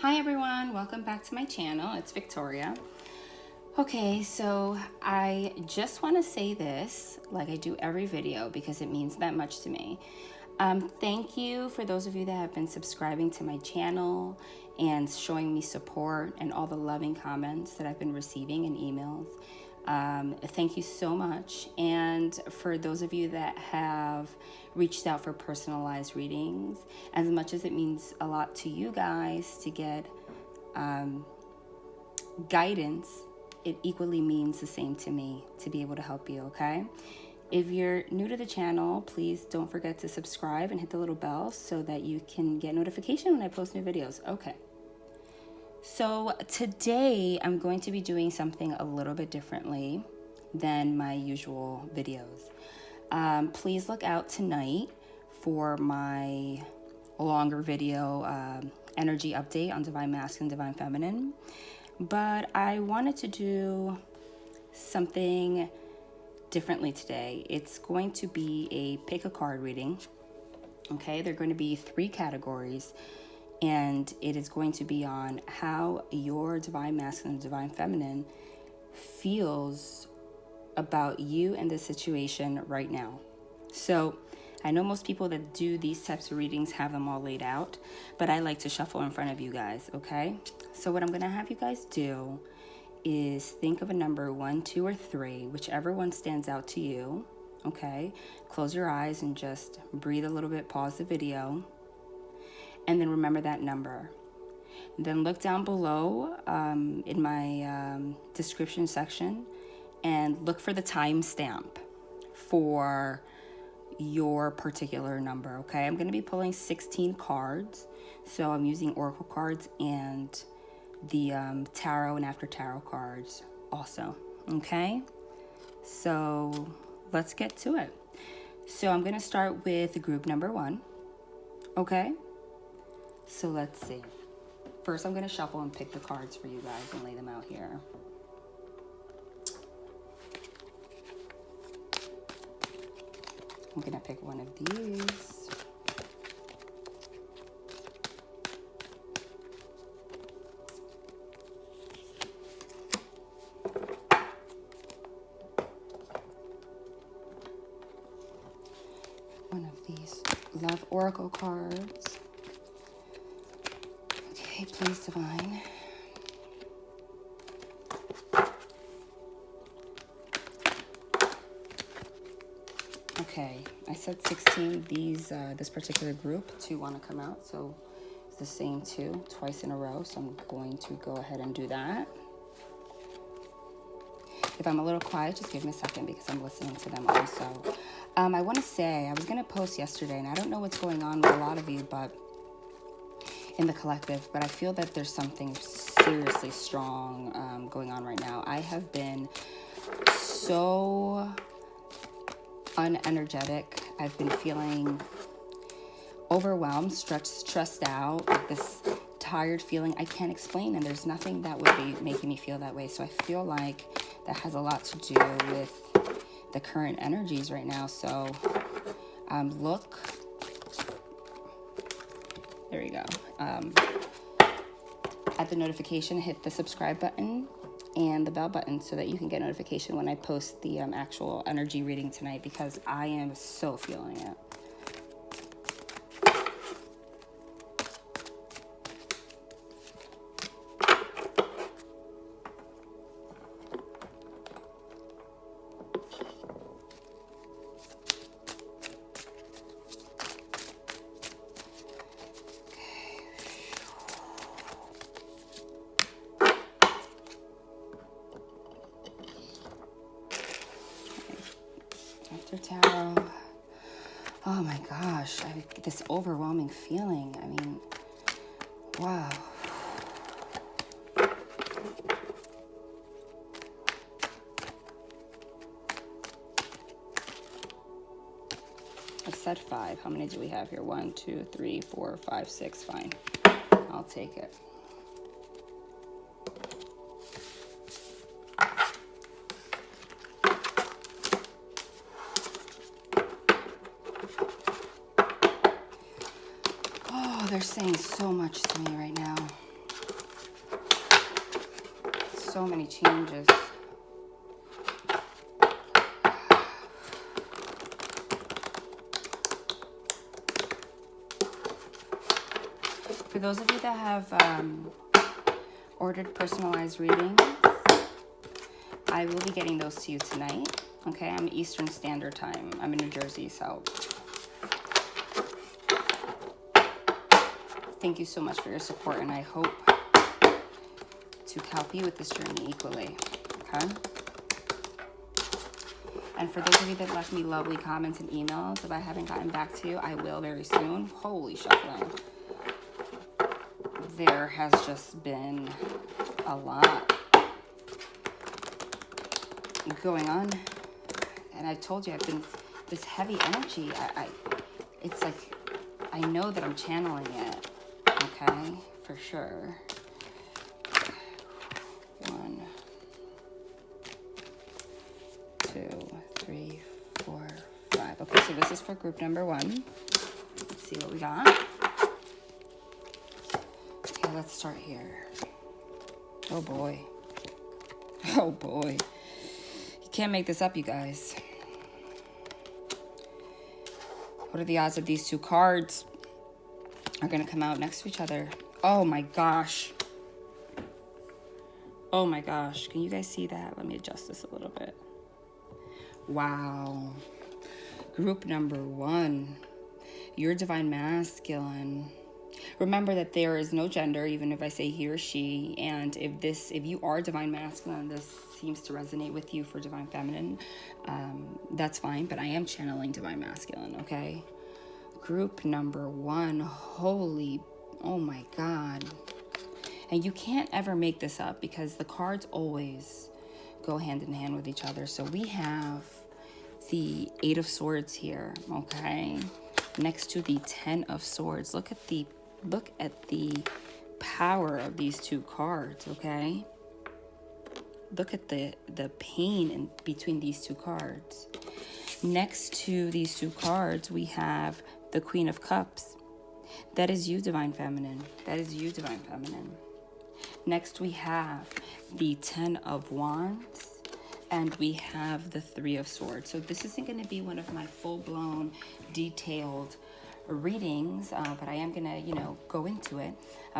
Hi everyone, welcome back to my channel. It's Victoria. Okay, so I just want to say this like I do every video because it means that much to me. Thank you for those of you that have been subscribing to my channel and showing me support and all the loving comments that I've been receiving in emails. Thank you so much. And for those of you that have reached out for personalized readings, as much as it means a lot to you guys to get guidance, it equally means the same to me to be able to help you, okay? If you're new to the channel, please don't forget to subscribe and hit the little bell so that you can get notification when I post new videos. Okay. So today I'm going to be doing something a little bit differently than my usual videos. Please look out tonight for my longer video energy update on Divine Masculine, Divine Feminine. But I wanted to do something differently today. It's going to be a pick a card reading. Okay, they're going to be 3 categories. And it is going to be on how your Divine Masculine and Divine Feminine feels about you and the situation right now. So I know most people that do these types of readings have them all laid out, but I like to shuffle in front of you guys, okay? So what I'm going to have you guys do is think of a number 1, 2, or 3, whichever one stands out to you, okay? Close your eyes and just breathe a little bit, pause the video. And then remember that number. Then look down below in my description section and look for the timestamp for your particular number, okay? I'm going to be pulling 16 cards. So I'm using Oracle cards and the Tarot and After Tarot cards also, okay? So let's get to it. So I'm going to start with group number 1, okay? So let's see. First, I'm going to shuffle and pick the cards for you guys and lay them out here. I'm going to pick one of these. One of these Love Oracle cards. Okay, please, Divine. Okay, I said 16. This particular group, 2 want to come out, so it's the same 2 twice in a row. So I'm going to go ahead and do that. If I'm a little quiet, just give me a second because I'm listening to them also. I want to say I was going to post yesterday, and I don't know what's going on with a lot of you, but in the collective, but I feel that there's something seriously strong going on right now. I have been so unenergetic. I've been feeling overwhelmed, stressed out, like this tired feeling I can't explain, and there's nothing that would be making me feel that way. So I feel like that has a lot to do with the current energies right now. So look, there you go. At the notification, hit the subscribe button and the bell button so that you can get notification when I post the actual energy reading tonight, because I am so feeling it. After Tarot. Oh my gosh, this overwhelming feeling. I mean, wow. I said 5. How many do we have here? 1, 2, 3, 4, 5, 6. Fine. I'll take it. They're saying so much to me right now. so many changes. For those of you that have ordered personalized readings, I will be getting those to you tonight. Okay, I'm Eastern Standard Time. I'm in New Jersey, so thank you so much for your support, and I hope to help you with this journey equally. Okay? And for those of you that left me lovely comments and emails, if I haven't gotten back to you, I will very soon. Holy shuffling. There has just been a lot going on. And I told you, I've been this heavy energy. It's like, I know that I'm channeling it. Okay, for sure. 1, 2, 3, 4, 5. Okay, so this is for group number 1. Let's see what we got. Okay, let's start here. Oh boy. Oh boy. You can't make this up, you guys. What are the odds that these two cards are going to come out next to each other? Oh my gosh. Oh my gosh. Can you guys see that? Let me adjust this a little bit. Wow. Group number 1. Your divine masculine. Remember that there is no gender, even if I say he or she. And if you are divine masculine, this seems to resonate with you for divine feminine, that's fine. But I am channeling divine masculine, okay? Group number 1. Holy, oh my God. And you can't ever make this up because the cards always go hand in hand with each other. So we have the 8 of Swords here, okay? Next to the 10 of Swords. Look at the power of these two cards, okay? Look at the pain in between these two cards. Next to these two cards, we have the Queen of Cups. That is you, divine feminine. That is you, divine feminine. Next, we have the 10 of Wands, and we have the 3 of Swords. So this isn't going to be one of my full-blown, detailed readings, but I am going to, go into it.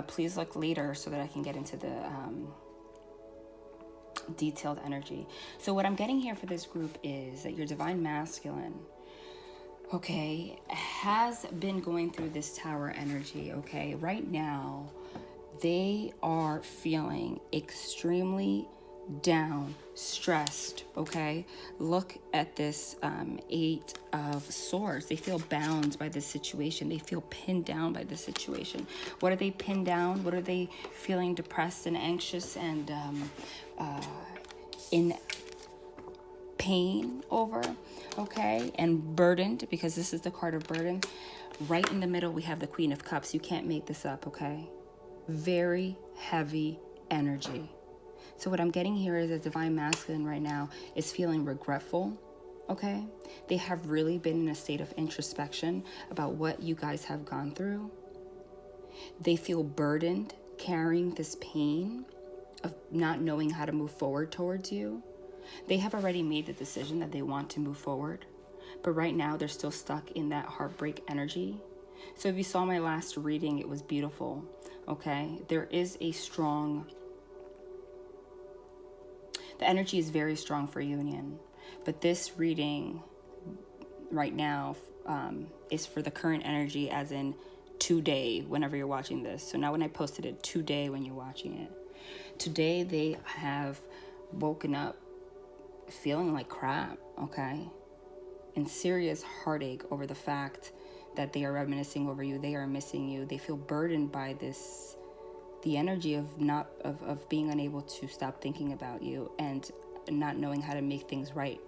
Please look later so that I can get into the detailed energy. So what I'm getting here for this group is that your divine masculine, okay, has been going through this Tower energy, okay? Right now, they are feeling extremely down, stressed, okay? Look at this 8 of Swords. They feel bound by this situation. They feel pinned down by this situation. What are they pinned down? What are they feeling depressed and anxious and in pain over, okay? And burdened, because this is the card of burden. Right in the middle, we have the Queen of Cups. You can't make this up, okay? Very heavy energy. So what I'm getting here is a divine masculine right now is feeling regretful, okay? They have really been in a state of introspection about what you guys have gone through. They feel burdened, carrying this pain of not knowing how to move forward towards you. They have already made the decision that they want to move forward, but right now they're still stuck in that heartbreak energy. So if you saw my last reading, it was beautiful, okay? There is a strong... The energy is very strong for union, but this reading right now is for the current energy, as in today, whenever you're watching this. So now when I posted it today, when you're watching it, today they have woken up feeling like crap, okay? And serious heartache over the fact that they are reminiscing over you. They are missing you. They feel burdened by this, the energy of being unable to stop thinking about you and not knowing how to make things right,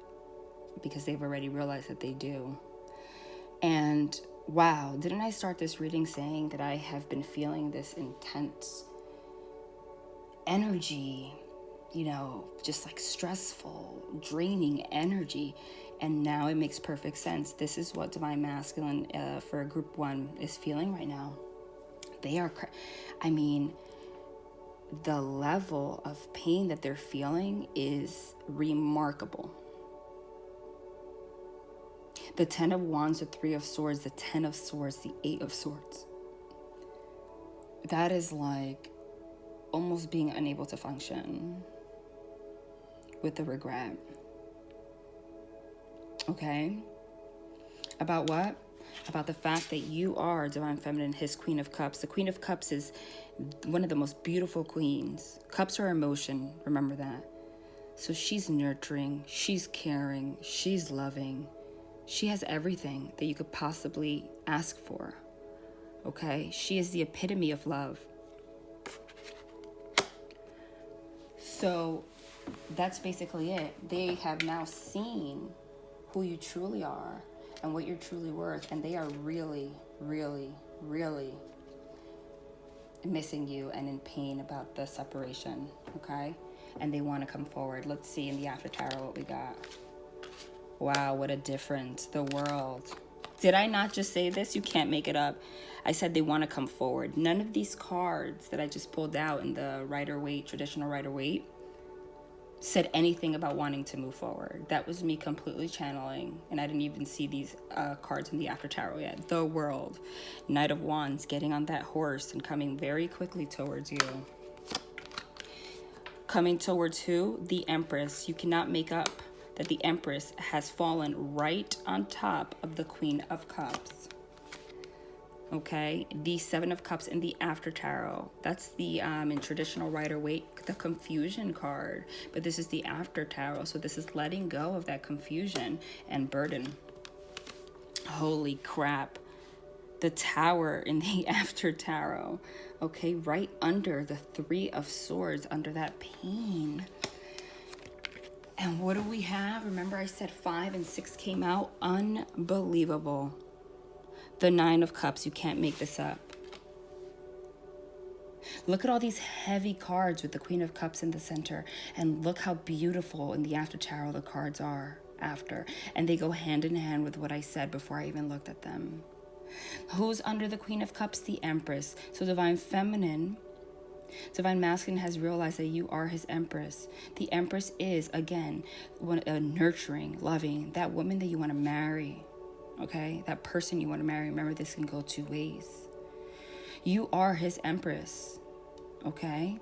because they've already realized that they do. And wow, didn't I start this reading saying that I have been feeling this intense energy, just like stressful, draining energy? And now it makes perfect sense. This is what divine masculine for group 1 is feeling right now. They are, the level of pain that they're feeling is remarkable. The 10 of Wands, the 3 of Swords, the 10 of Swords, the 8 of Swords. That is like almost being unable to function with the regret. Okay? About what? About the fact that you are Divine Feminine, his Queen of Cups. The Queen of Cups is one of the most beautiful queens. Cups are emotion, remember that. So she's nurturing, she's caring, she's loving. She has everything that you could possibly ask for. Okay? She is the epitome of love. So that's basically it. They have now seen who you truly are and what you're truly worth. And they are really, really, really missing you and in pain about the separation. Okay? And they want to come forward. Let's see in the After Tarot what we got. Wow, what a difference. The World. Did I not just say this? You can't make it up. I said they want to come forward. None of these cards that I just pulled out in the Rider-Waite, traditional Rider-Waite, said anything about wanting to move forward. That was me completely channeling, and I didn't even see these cards in the After Tarot yet. The World. Knight of Wands, getting on that horse and coming very quickly towards you. Coming towards who? The Empress. You cannot make up that the Empress has fallen right on top of the Queen of Cups. Okay, the 7 of Cups in the After Tarot. That's the, in traditional Rider-Waite, the confusion card. But this is the After Tarot, so this is letting go of that confusion and burden. Holy crap. The Tower in the After Tarot. Okay, right under the 3 of Swords, under that pain. And what do we have? Remember I said 5 and 6 came out? Unbelievable. The 9 of Cups. You can't make this up. Look at all these heavy cards with the Queen of Cups in the center. And look how beautiful in the After Tarot the cards are after. And they go hand in hand with what I said before I even looked at them. Who's under the Queen of Cups? The Empress. So Divine Feminine, Divine Masculine has realized that you are his Empress. The Empress is, again, nurturing, loving, that woman that you want to marry. Okay? That person you want to marry. Remember, this can go 2 ways. You are his Empress. Okay?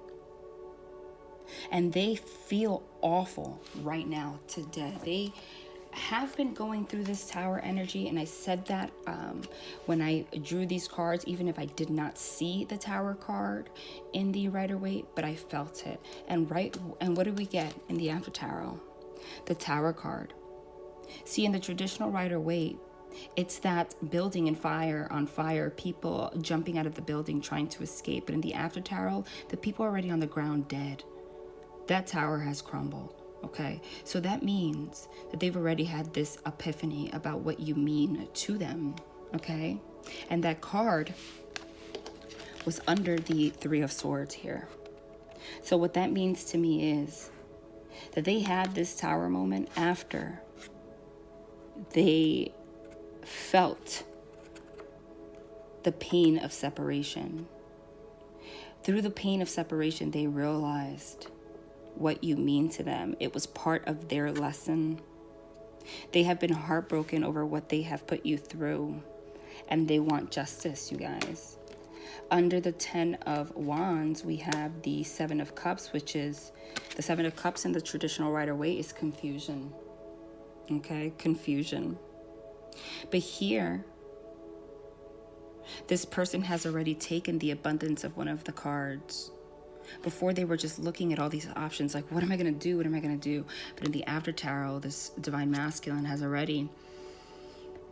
And they feel awful right now today. They have been going through this Tower energy, and I said that when I drew these cards, even if I did not see the Tower card in the Rider-Waite, but I felt it. And what do we get in the After Tarot? The Tower card. See, in the traditional Rider-Waite, it's that building on fire, people jumping out of the building trying to escape. But in the After Tarot, the people are already on the ground dead. That tower has crumbled. Okay, so that means that they've already had this epiphany about what you mean to them. Okay, and that card was under the 3 of Swords here. So what that means to me is that they had this Tower moment after they felt the pain of separation. Through the pain of separation, they realized what you mean to them. It was part of their lesson. They have been heartbroken over what they have put you through, and they want justice, you guys. Under the 10 of Wands, we have the 7 of Cups, which is the 7 of Cups in the traditional Rider-Waite is confusion. Okay, confusion. But here, this person has already taken the abundance of one of the cards. Before, they were just looking at all these options, like, what am I going to do? What am I going to do? But in the After Tarot, this Divine Masculine has already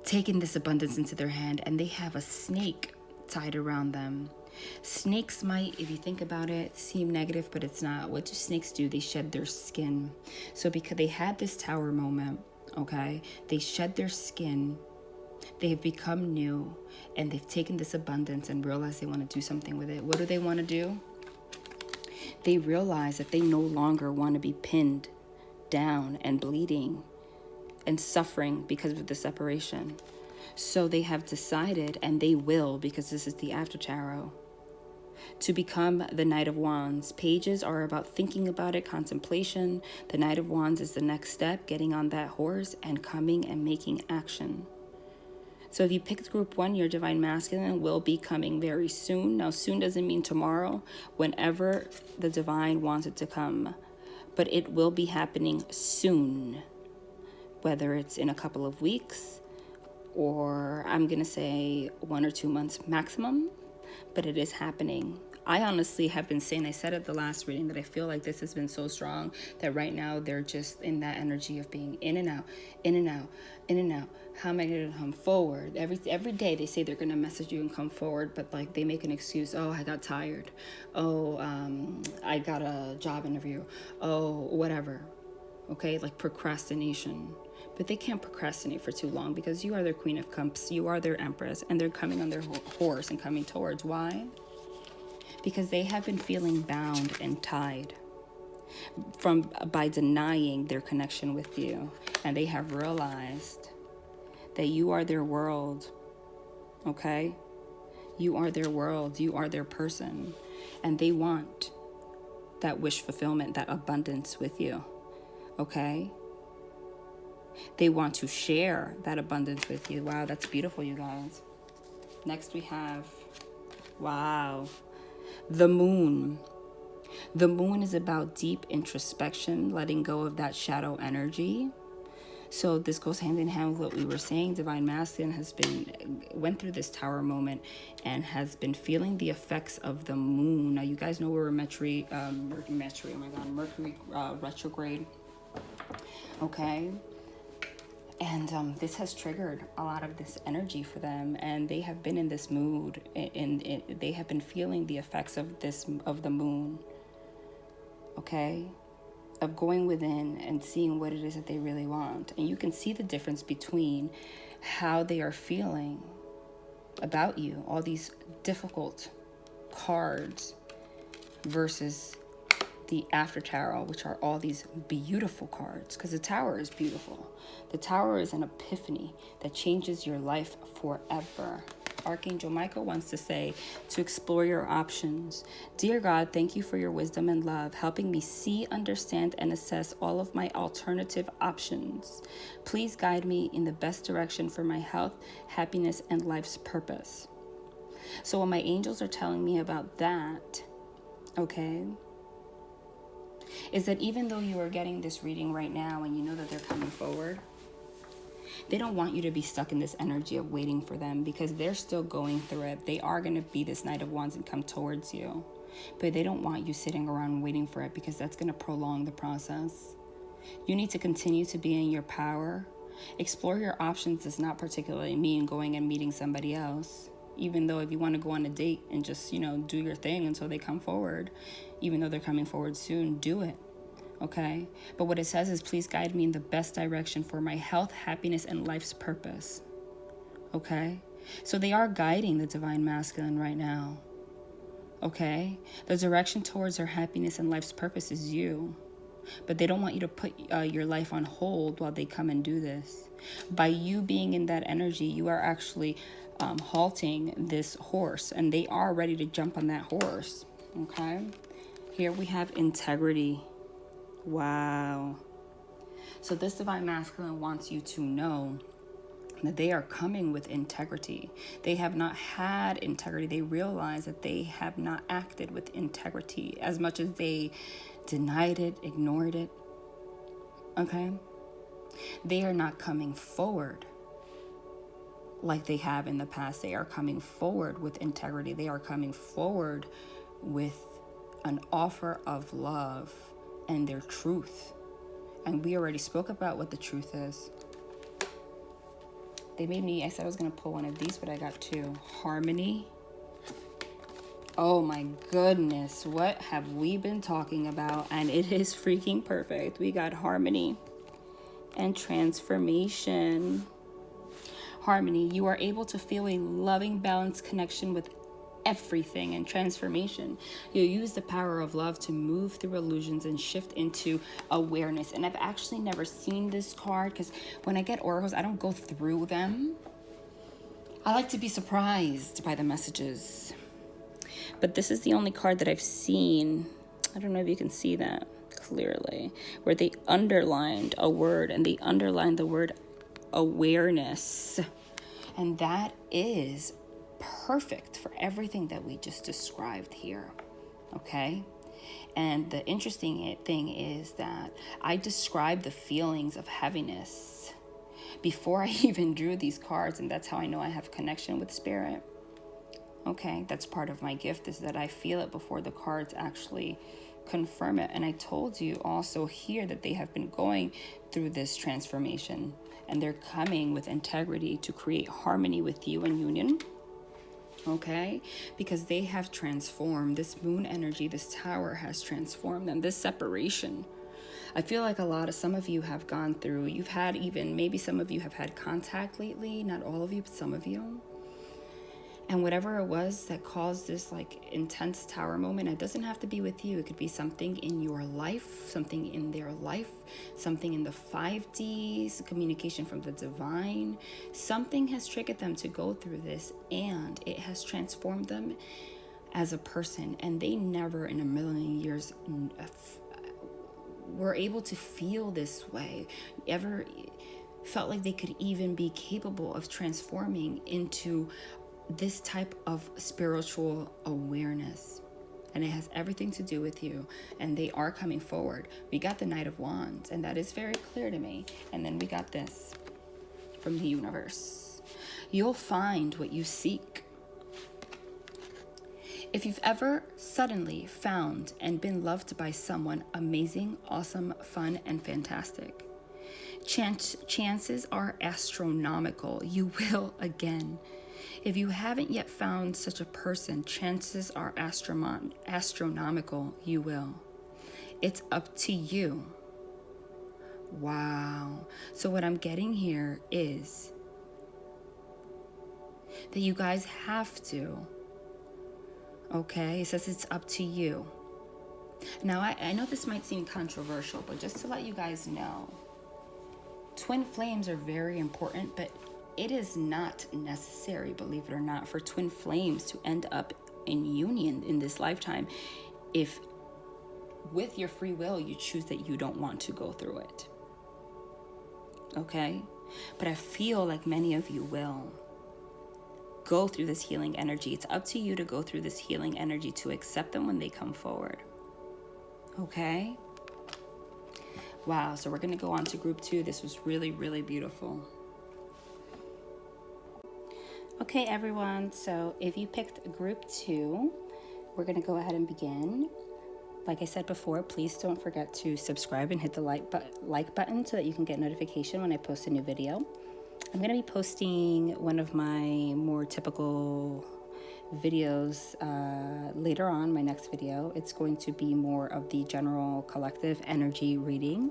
taken this abundance into their hand, and they have a snake tied around them. Snakes might, if you think about it, seem negative, but it's not. What do snakes do? They shed their skin. So because they had this Tower moment, okay, they shed their skin. They have become new, and they've taken this abundance and realized they want to do something with it. What do they want to do? They realize that they no longer want to be pinned down and bleeding and suffering because of the separation. So they have decided, and they will, because this is the After Tarot, to become the Knight of Wands. Pages are about thinking about it, contemplation. The Knight of Wands is the next step, getting on that horse and coming and making action. So if you picked group 1, your divine masculine will be coming very soon. Now, soon doesn't mean tomorrow, whenever the divine wants it to come. But it will be happening soon, whether it's in a couple of weeks or I'm going to say 1 or 2 months maximum, but it is happening. I honestly have been saying, I said at the last reading that I feel like this has been so strong that right now they're just in that energy of being in and out, in and out, in and out. How am I going to come forward? Every day they say they're going to message you and come forward, but like they make an excuse. Oh, I got tired. Oh, I got a job interview. Oh, whatever. Okay, like procrastination. But they can't procrastinate for too long because you are their Queen of Cups. You are their Empress, and they're coming on their horse and coming towards. Why? Because they have been feeling bound and tied by denying their connection with you. And they have realized that you are their world, okay? You are their world. You are their person. And they want that wish fulfillment, that abundance with you, okay? They want to share that abundance with you. Wow, that's beautiful, you guys. Next we have, wow, the moon. The moon is about deep introspection, letting go of that shadow energy. So this goes hand in hand with what we were saying. Divine Masculine went through this tower moment and has been feeling the effects of the moon. Now you guys know we're Mercury retrograde. Okay. And this has triggered a lot of this energy for them, and they have been in this mood, and they have been feeling the effects of the moon, okay, of going within and seeing what it is that they really want. And you can see the difference between how they are feeling about you, all these difficult cards, versus the after tarot, which are all these beautiful cards, because the tower is beautiful. The tower is an epiphany that changes your life forever. Archangel Michael wants to say to explore your options. Dear God, thank you for your wisdom and love, helping me see, understand, and assess all of my alternative options. Please guide me in the best direction for my health, happiness, and life's purpose. So what my angels are telling me about that, okay, is that even though you are getting this reading right now and you know that they're coming forward, they don't want you to be stuck in this energy of waiting for them, because they're still going through it. They are going to be this Knight of Wands and come towards you, but they don't want you sitting around waiting for it, because that's going to prolong the process. You need to continue to be in your power. Explore your options does not particularly mean going and meeting somebody else. Even though if you want to go on a date and just, do your thing until they come forward, even though they're coming forward soon, do it. Okay? But what it says is, please guide me in the best direction for my health, happiness, and life's purpose. Okay? So they are guiding the Divine Masculine right now. Okay? The direction towards their happiness and life's purpose is you. But they don't want you to put your life on hold while they come and do this. By you being in that energy, you are actually halting this horse, and they are ready to jump on that horse. Okay? Here we have integrity. Wow. So this Divine Masculine wants you to know that they are coming with integrity. They have not had integrity. They realize that they have not acted with integrity as much as they denied it, ignored it. Okay? They are not coming forward like they have in the past. They are coming forward with integrity. They are coming forward with an offer of love and their truth. And we already spoke about what the truth is. I said I was going to pull one of these, but I got two. Harmony. Oh my goodness, what have we been talking about? And it is freaking perfect. We got harmony and transformation. Harmony, you are able to feel a loving, balanced connection with everything. And transformation, you use the power of love to move through illusions and shift into awareness. And I've actually never seen this card, because when I get oracles, I don't go through them. I like to be surprised by the messages. But this is the only card that I've seen, I don't know if you can see that clearly, where they underlined a word, and they underlined the word awareness. And that is perfect for everything that we just described here, okay? And the interesting thing is that I described the feelings of heaviness before I even drew these cards, and that's how I know I have a connection with spirit. Okay, that's part of my gift, is that I feel it before the cards actually confirm it. And I told you also here that they have been going through this transformation, and they're coming with integrity to create harmony with you and union. Okay, because they have transformed. This moon energy, this tower has transformed them. This separation, I feel like some of you have gone through, you've had even, maybe some of you have had contact lately, not all of you, but some of you. And whatever it was that caused this like intense tower moment, it doesn't have to be with you. It could be something in your life, something in their life, something in the 5Ds, communication from the divine. Something has triggered them to go through this, and it has transformed them as a person. And they never in a million years were able to feel this way, ever felt like they could even be capable of transforming into this type of spiritual awareness. And it has everything to do with you, and they are coming forward. We got the Knight of Wands, and that is very clear to me. And then we got this from the universe: you'll find what you seek. If you've ever suddenly found and been loved by someone amazing, awesome, fun, and fantastic, chances are astronomical you will again. If you haven't yet found such a person, chances are astronomical you will. It's up to you. Wow. So what I'm getting here is that you guys have to, okay? It says it's up to you. Now, I know this might seem controversial, but just to let you guys know, twin flames are very important, but it is not necessary, believe it or not, for twin flames to end up in union in this lifetime if with your free will you choose that you don't want to go through it. Okay? But I feel like many of you will go through this healing energy. It's up to you to go through this healing energy, to accept them when they come forward. Okay? Wow, so we're going to go on to group 2. This was really, really beautiful. Okay, everyone, so if you picked group 2, we're going to go ahead and begin. Like I said before, please don't forget to subscribe and hit the like button so that you can get notification when I post a new video. I'm going to be posting one of my more typical videos later on, my next video. It's going to be more of the general collective energy reading.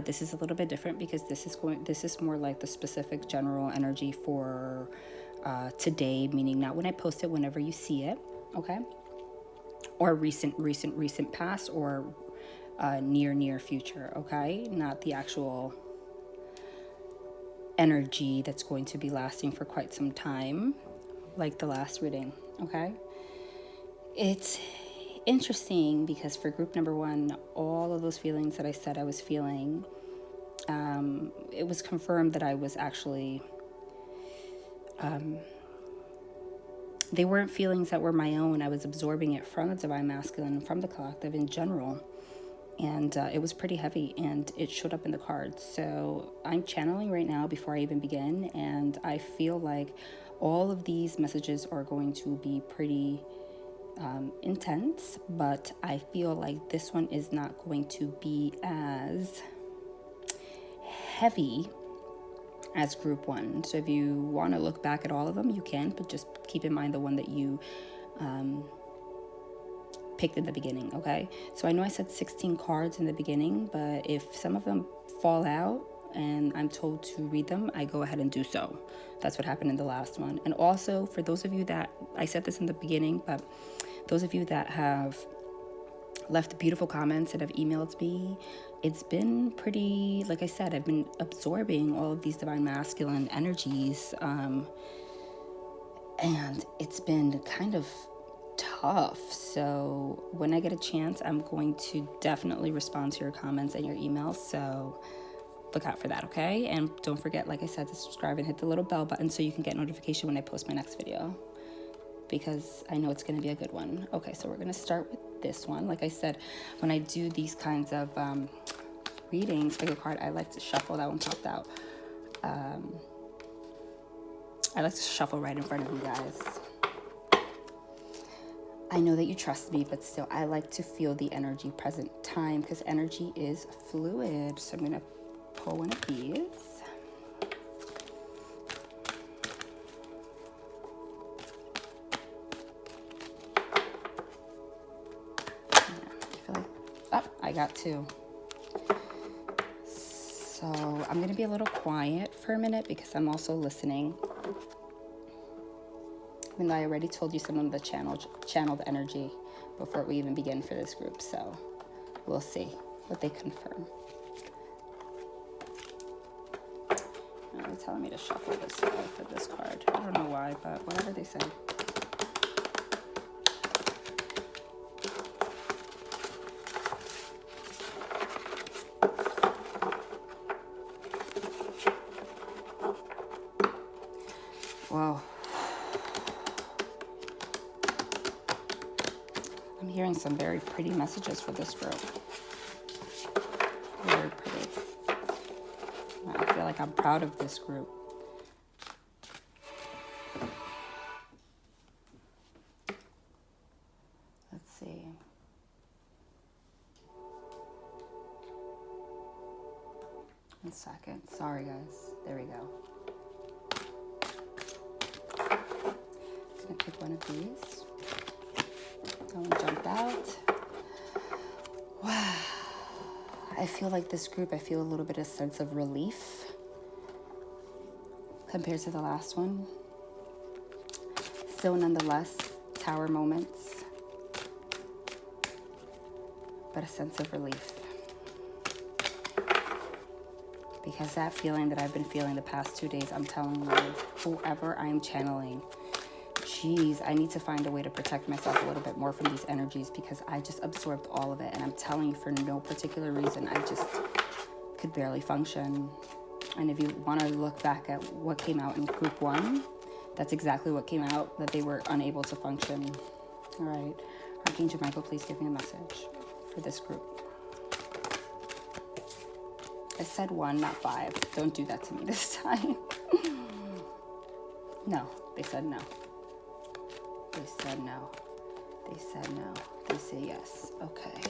This is a little bit different because this is more like the specific general energy for today, meaning not when I post it, whenever you see it, okay? Or recent past, or near future, okay? Not the actual energy that's going to be lasting for quite some time, like the last reading, okay? It's interesting because for group number 1, all of those feelings that I said I was feeling, it was confirmed that I was actually, they weren't feelings that were my own. I was absorbing it from the divine masculine and from the collective in general. And it was pretty heavy, and it showed up in the cards. So I'm channeling right now before I even begin, and I feel like all of these messages are going to be pretty intense, but I feel like this one is not going to be as heavy as group 1. So if you want to look back at all of them, you can, but just keep in mind the one that you picked in the beginning, okay? So I know I said 16 cards in the beginning, but if some of them fall out and I'm told to read them, I go ahead and do so. That's what happened in the last one. And also, for those of you that, I said this in the beginning, but those of you that have left beautiful comments and have emailed me, it's been pretty, like I said, I've been absorbing all of these divine masculine energies, and it's been kind of tough. So when I get a chance, I'm going to definitely respond to your comments and your emails. So look out for that, okay? And don't forget, like I said, to subscribe and hit the little bell button so you can get notification when I post my next video, because I know it's going to be a good one. Okay, so we're going to start with this one. Like I said, when I do these kinds of readings, pick a card, I like to shuffle. That one popped out. I like to shuffle right in front of you guys. I know that you trust me, but still, I like to feel the energy present time, because energy is fluid. So I'm going to pull one of these. I got two. So I'm going to be a little quiet for a minute because I'm also listening. Even though I already told you some of the channeled energy before we even begin for this group. So we'll see what they confirm. They're telling me to shuffle this way for this card. I don't know why, but whatever they say. Whoa. I'm hearing some very pretty messages for this group. Very pretty. I feel like I'm proud of this group. Let's see. One second. Sorry, guys. There we go. I'm gonna pick one of these. That one jumped out. Wow. I feel like this group, I feel a little bit of sense of relief compared to the last one. Still, nonetheless, tower moments, but a sense of relief. Because that feeling that I've been feeling the past 2 days, I'm telling you, whoever I'm channeling, geez, I need to find a way to protect myself a little bit more from these energies, because I just absorbed all of it. And I'm telling you, for no particular reason, I just could barely function. And if you want to look back at what came out in group 1, that's exactly what came out, that they were unable to function. All right. Archangel Michael, please give me a message for this group. I said 1, not 5. Don't do that to me this time. No, they said no. They said no. They said no. They say yes. Okay.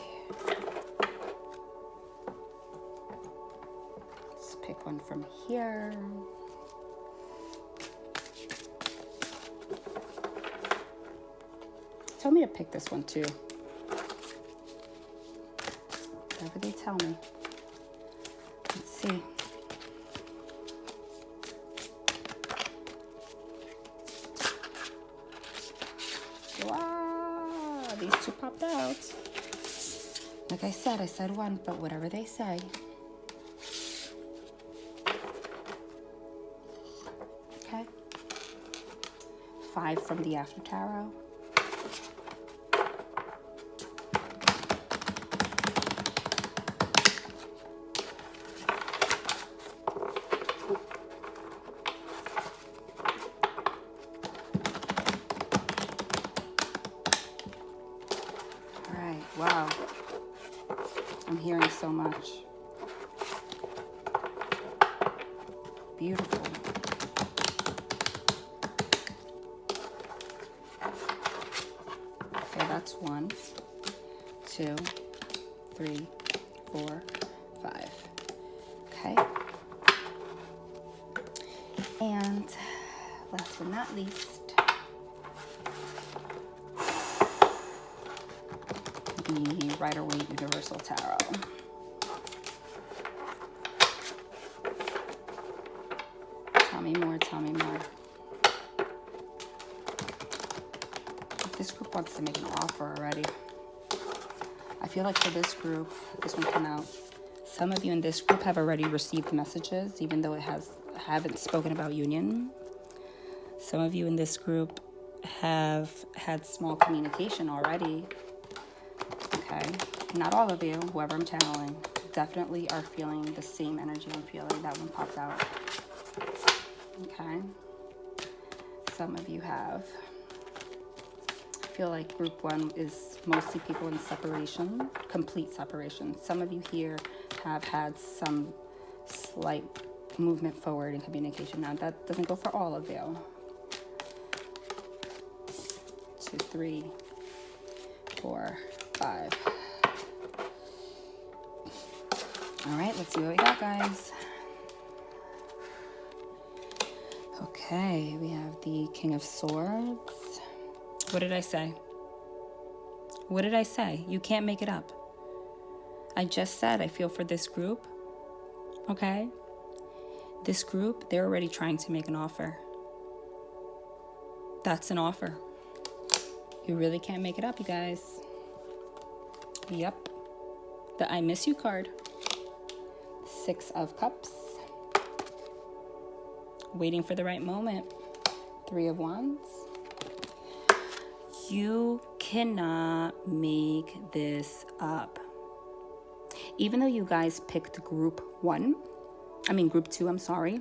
Let's pick one from here. Tell me to pick this one too. Whatever they tell me. Let's see. Wow, these two popped out. Like I said 1, but whatever they say. Okay. 5 from the After Tarot. Wow, I'm hearing so much. Beautiful. Okay, that's 1, 2, 3, 4, 5. Okay. And last but not least, the Rider-Waite Universal Tarot. Tell me more, tell me more. This group wants to make an offer already. I feel like for this group, this one came out, some of you in this group have already received messages, even though it haven't spoken about union. Some of you in this group have had small communication already. Okay, not all of you, whoever I'm channeling, definitely are feeling the same energy I'm feeling. That one popped out. Okay, some of you have. I feel like group one is mostly people in separation, complete separation. Some of you here have had some slight movement forward in communication. Now that doesn't go for all of you. 2, 3, 4, 5. All right, let's see what we got, guys. Okay, we have the King of Swords. What did I say? What did I say? You can't make it up. I just said I feel for this group. Okay? This group, they're already trying to make an offer. That's an offer. You really can't make it up, you guys. Yep. The I miss you card. 6 of Cups. Waiting for the right moment. 3 of Wands. You cannot make this up. Even though you guys picked group 2, I'm sorry.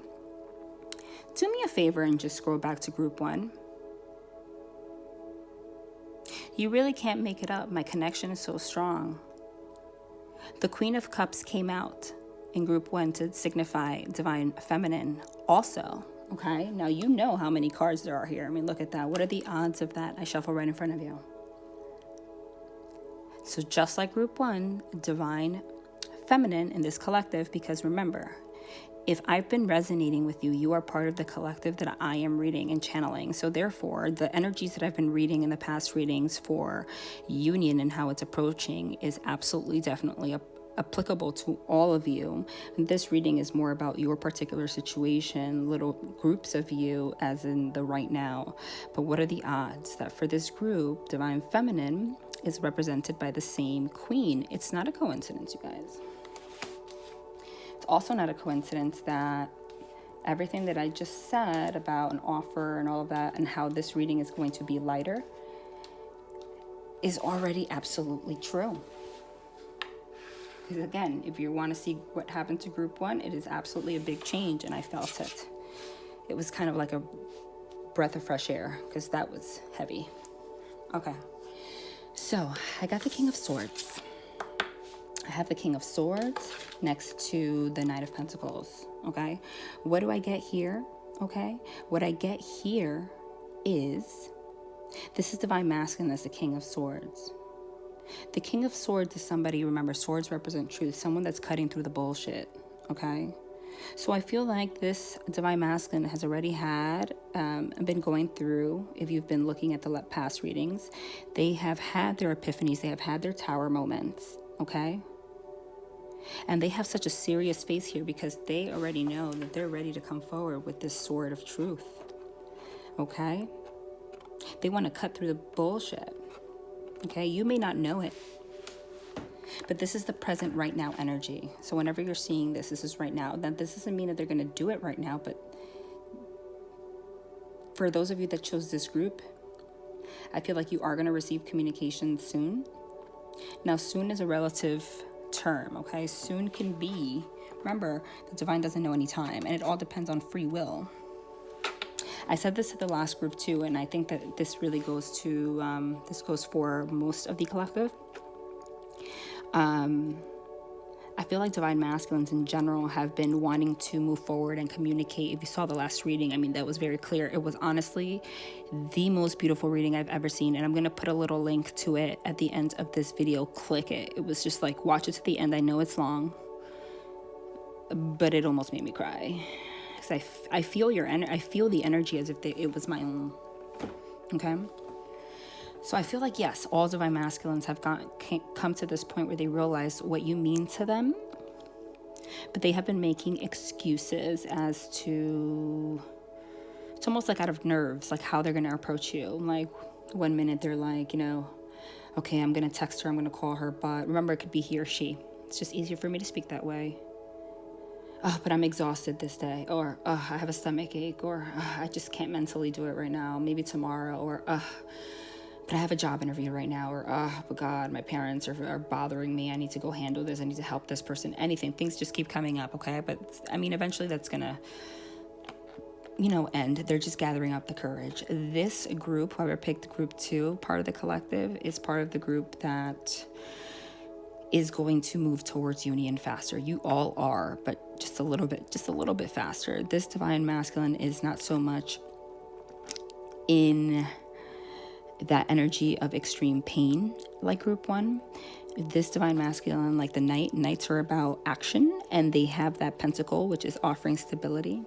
Do me a favor and just scroll back to group 1. You really can't make it up. My connection is so strong. The Queen of Cups came out in group 1 to signify divine feminine also. Okay, now you know how many cards there are here. I mean, look at that. What are the odds of that? I shuffle right in front of you. So just like group 1, divine feminine in this collective, because remember, if I've been resonating with you, you are part of the collective that I am reading and channeling. So therefore, the energies that I've been reading in the past readings for union and how it's approaching is absolutely definitely applicable to all of you. And this reading is more about your particular situation, little groups of you as in the right now. But what are the odds that for this group, divine feminine is represented by the same queen? It's not a coincidence, you guys. It's also not a coincidence that everything that I just said about an offer and all of that and how this reading is going to be lighter is already absolutely true. Because again, if you want to see what happened to group 1, it is absolutely a big change, and I felt it. It was kind of like a breath of fresh air, because that was heavy. Okay, so I got the King of Swords. I have the King of Swords next to the Knight of Pentacles, okay? What do I get here, okay? What I get here is, this is divine masculine as the King of Swords. The King of Swords is somebody, remember, swords represent truth, someone that's cutting through the bullshit, okay? So I feel like this divine masculine has already had, been going through, if you've been looking at the past readings, they have had their epiphanies, they have had their tower moments, okay? And they have such a serious face here because they already know that they're ready to come forward with this sword of truth, okay? They want to cut through the bullshit. Okay, you may not know it, but this is the present right now energy. So whenever you're seeing this, this is right now. That this doesn't mean that they're going to do it right now, but for those of you that chose this group, I feel like you are going to receive communication soon. Now, soon is a relative term, okay? Soon can be, remember, the divine doesn't know any time, and it all depends on free will. I said this to the last group too, and I think that this really goes to, this goes for most of the collective. I feel like divine masculines in general have been wanting to move forward and communicate. If you saw the last reading, I mean, that was very clear. It was honestly the most beautiful reading I've ever seen, and I'm going to put a little link to it at the end of this video. Click it. It was just like, watch it to the end. I know it's long, but it almost made me cry. I feel I feel the energy as if it was my own. Okay, so I feel like, yes, all divine masculines have come to this point where they realize what you mean to them, but they have been making excuses as to, it's almost like out of nerves, like how they're going to approach you. Like one minute they're like, okay, I'm going to text her, I'm going to call her, but remember, it could be he or she. It's just easier for me to speak that way. oh, but I'm exhausted this day, or I have a stomach ache, or I just can't mentally do it right now, maybe tomorrow, or but I have a job interview right now, or but God, my parents are bothering me, I need to go handle this, I need to help this person, anything. Things just keep coming up, okay? But I mean, eventually that's gonna, end. They're just gathering up the courage. This group, whoever picked group 2, part of the collective, is part of the group that is going to move towards union faster. You all are, but just a little bit faster. This divine masculine is not so much in that energy of extreme pain like group 1. This divine masculine, like the knights are about action, and they have that pentacle, which is offering stability.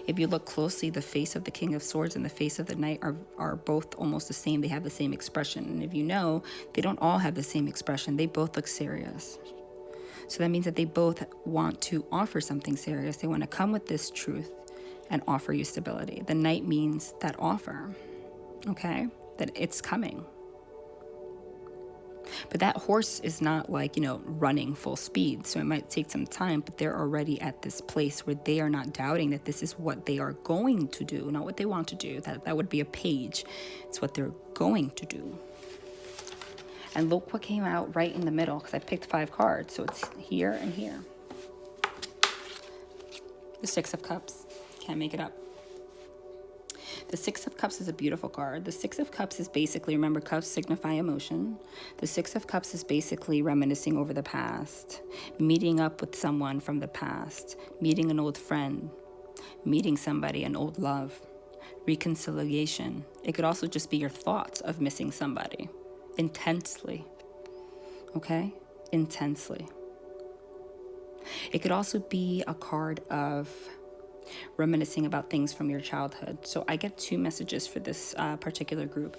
If you look closely, the face of the King of Swords and the face of the Knight are both almost the same. They have the same expression. And if you know, they don't all have the same expression. They both look serious. So that means that they both want to offer something serious. They want to come with this truth and offer you stability. The Knight means that offer, okay? That it's coming. But that horse is not like, running full speed. So it might take some time, but they're already at this place where they are not doubting that this is what they are going to do, not what they want to do. That would be a page. It's what they're going to do. And look what came out right in the middle, because I picked 5 cards. So it's here and here. The 6 of Cups. Can't make it up. The 6 of Cups is a beautiful card. The 6 of Cups is basically, remember, cups signify emotion. The 6 of Cups is basically reminiscing over the past, meeting up with someone from the past, meeting an old friend, meeting somebody, an old love, reconciliation. It could also just be your thoughts of missing somebody intensely, okay? Intensely. It could also be a card of reminiscing about things from your childhood. So I get 2 messages for this particular group.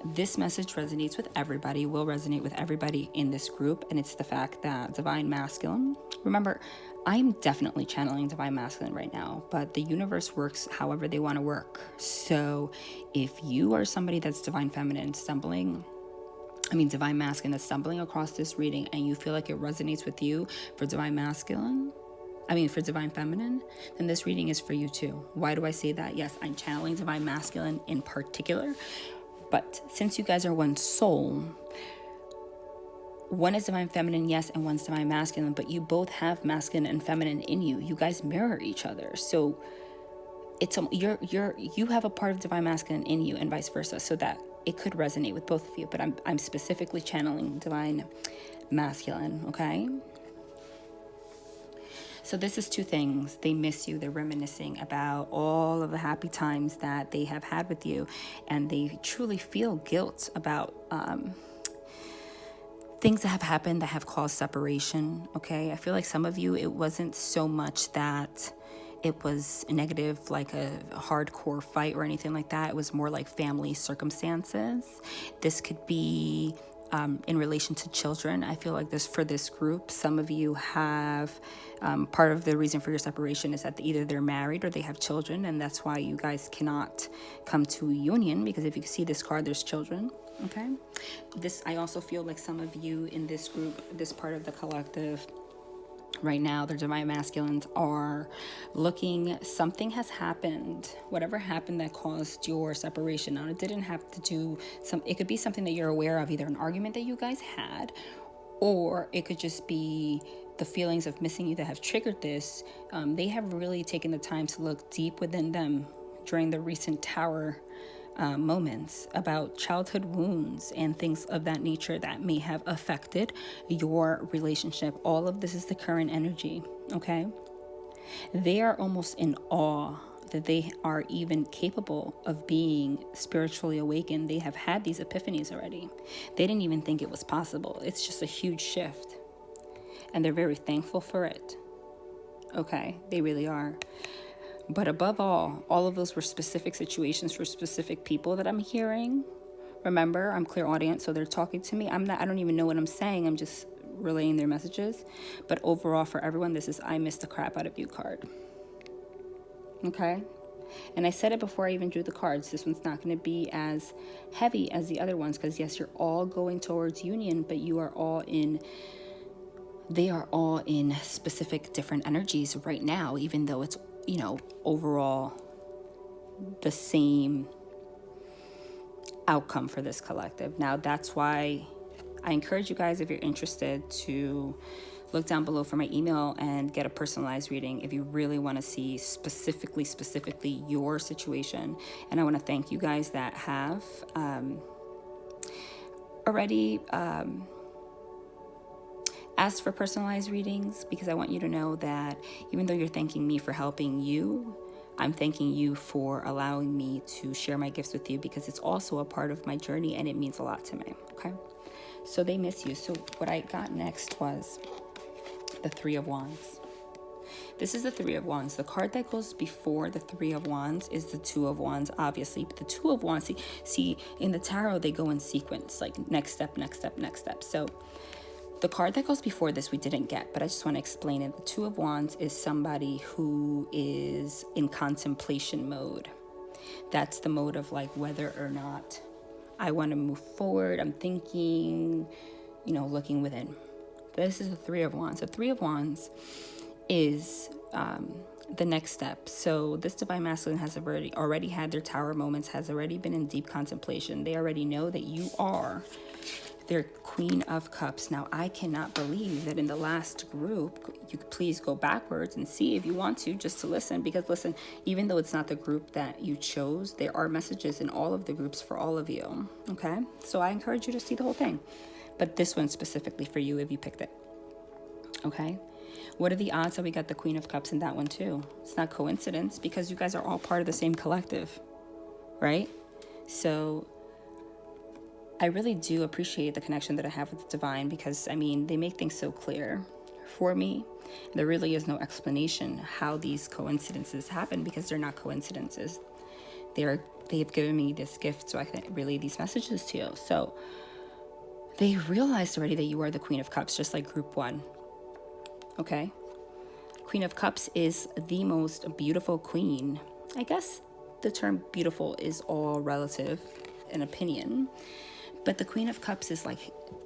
This message resonates with everybody, will resonate with everybody in this group, and it's the fact that divine masculine, remember, I'm definitely channeling divine masculine right now, but the universe works however they want to work. So if you are somebody that's divine feminine divine masculine that's stumbling across this reading and you feel like it resonates with you for divine feminine, then this reading is for you too. Why do I say that? Yes, I'm channeling divine masculine in particular, but since you guys are one soul, one is divine feminine, yes, and one's divine masculine, but you both have masculine and feminine in you. You guys mirror each other. So it's you have a part of divine masculine in you and vice versa, so that it could resonate with both of you, but I'm specifically channeling divine masculine, okay? So this is 2 things. They miss you. They're reminiscing about all of the happy times that they have had with you. And they truly feel guilt about things that have happened that have caused separation. Okay. I feel like some of you, it wasn't so much that it was negative, like a hardcore fight or anything like that. It was more like family circumstances. This could be in relation to children. I feel like for this group, some of you have part of the reason for your separation is that either they're married or they have children, and that's why you guys cannot come to a union, because if you see this card, there's children. Okay. I also feel like some of you in this group, this part of the collective right now, the divine masculines are looking, something has happened, whatever happened that caused your separation. Now, it didn't have to do it could be something that you're aware of, either an argument that you guys had, or it could just be the feelings of missing you that have triggered this. They have really taken the time to look deep within them during the recent tower moments about childhood wounds and things of that nature that may have affected your relationship. All of this is the current energy, okay? They are almost in awe that they are even capable of being spiritually awakened. They have had these epiphanies already. They didn't even think it was possible. It's just a huge shift. And they're very thankful for it. Okay, they really are. But above all of those were specific situations for specific people that I'm hearing. Remember, I'm clairaudient, so they're talking to me. I don't even know what I'm saying. I'm just relaying their messages. But overall, for everyone, this is I missed the crap out of you card. Okay? And I said it before I even drew the cards. This one's not going to be as heavy as the other ones, because yes, you're all going towards union, but you are all in they are all in specific different energies right now, even though it's, you know, overall the same outcome for this collective. Now, that's why I encourage you guys, if you're interested, to look down below for my email and get a personalized reading if you really want to see specifically your situation. And I want to thank you guys that have already asked for personalized readings, because I want you to know that even though you're thanking me for helping you, I'm thanking you for allowing me to share my gifts with you, because it's also a part of my journey and it means a lot to me. Okay, so they miss you. So what I got next was the Three of Wands. This is the Three of Wands. The card that goes before the Three of Wands is the Two of Wands, obviously. But the Two of Wands, see in the tarot, they go in sequence, like next step, next step, next step. So the card that goes before this we didn't get, but I just want to explain it. The Two of Wands is somebody who is in contemplation mode. That's the mode of like whether or not I want to move forward. I'm thinking, you know, looking within. This is the Three of Wands. The Three of Wands is the next step. So this divine masculine has already had their tower moments, has already been in deep contemplation. They already know that you are their Queen of Cups. Now, I cannot believe that in the last group, you could please go backwards and see if you want to, just to listen, because listen, even though it's not the group that you chose, there are messages in all of the groups for all of you, okay? So I encourage you to see the whole thing, but this one specifically for you if you picked it, okay? What are the odds that we got the Queen of Cups in that one too? It's not coincidence, because you guys are all part of the same collective, right? So I really do appreciate the connection that I have with the divine, because I mean, they make things so clear for me. There really is no explanation how these coincidences happen, because they're not coincidences. They've given me this gift so I can relay these messages to you. So they realized already that you are the Queen of Cups, just like group one. Okay? Queen of Cups is the most beautiful queen. I guess the term beautiful is all relative in opinion. But the Queen of Cups is like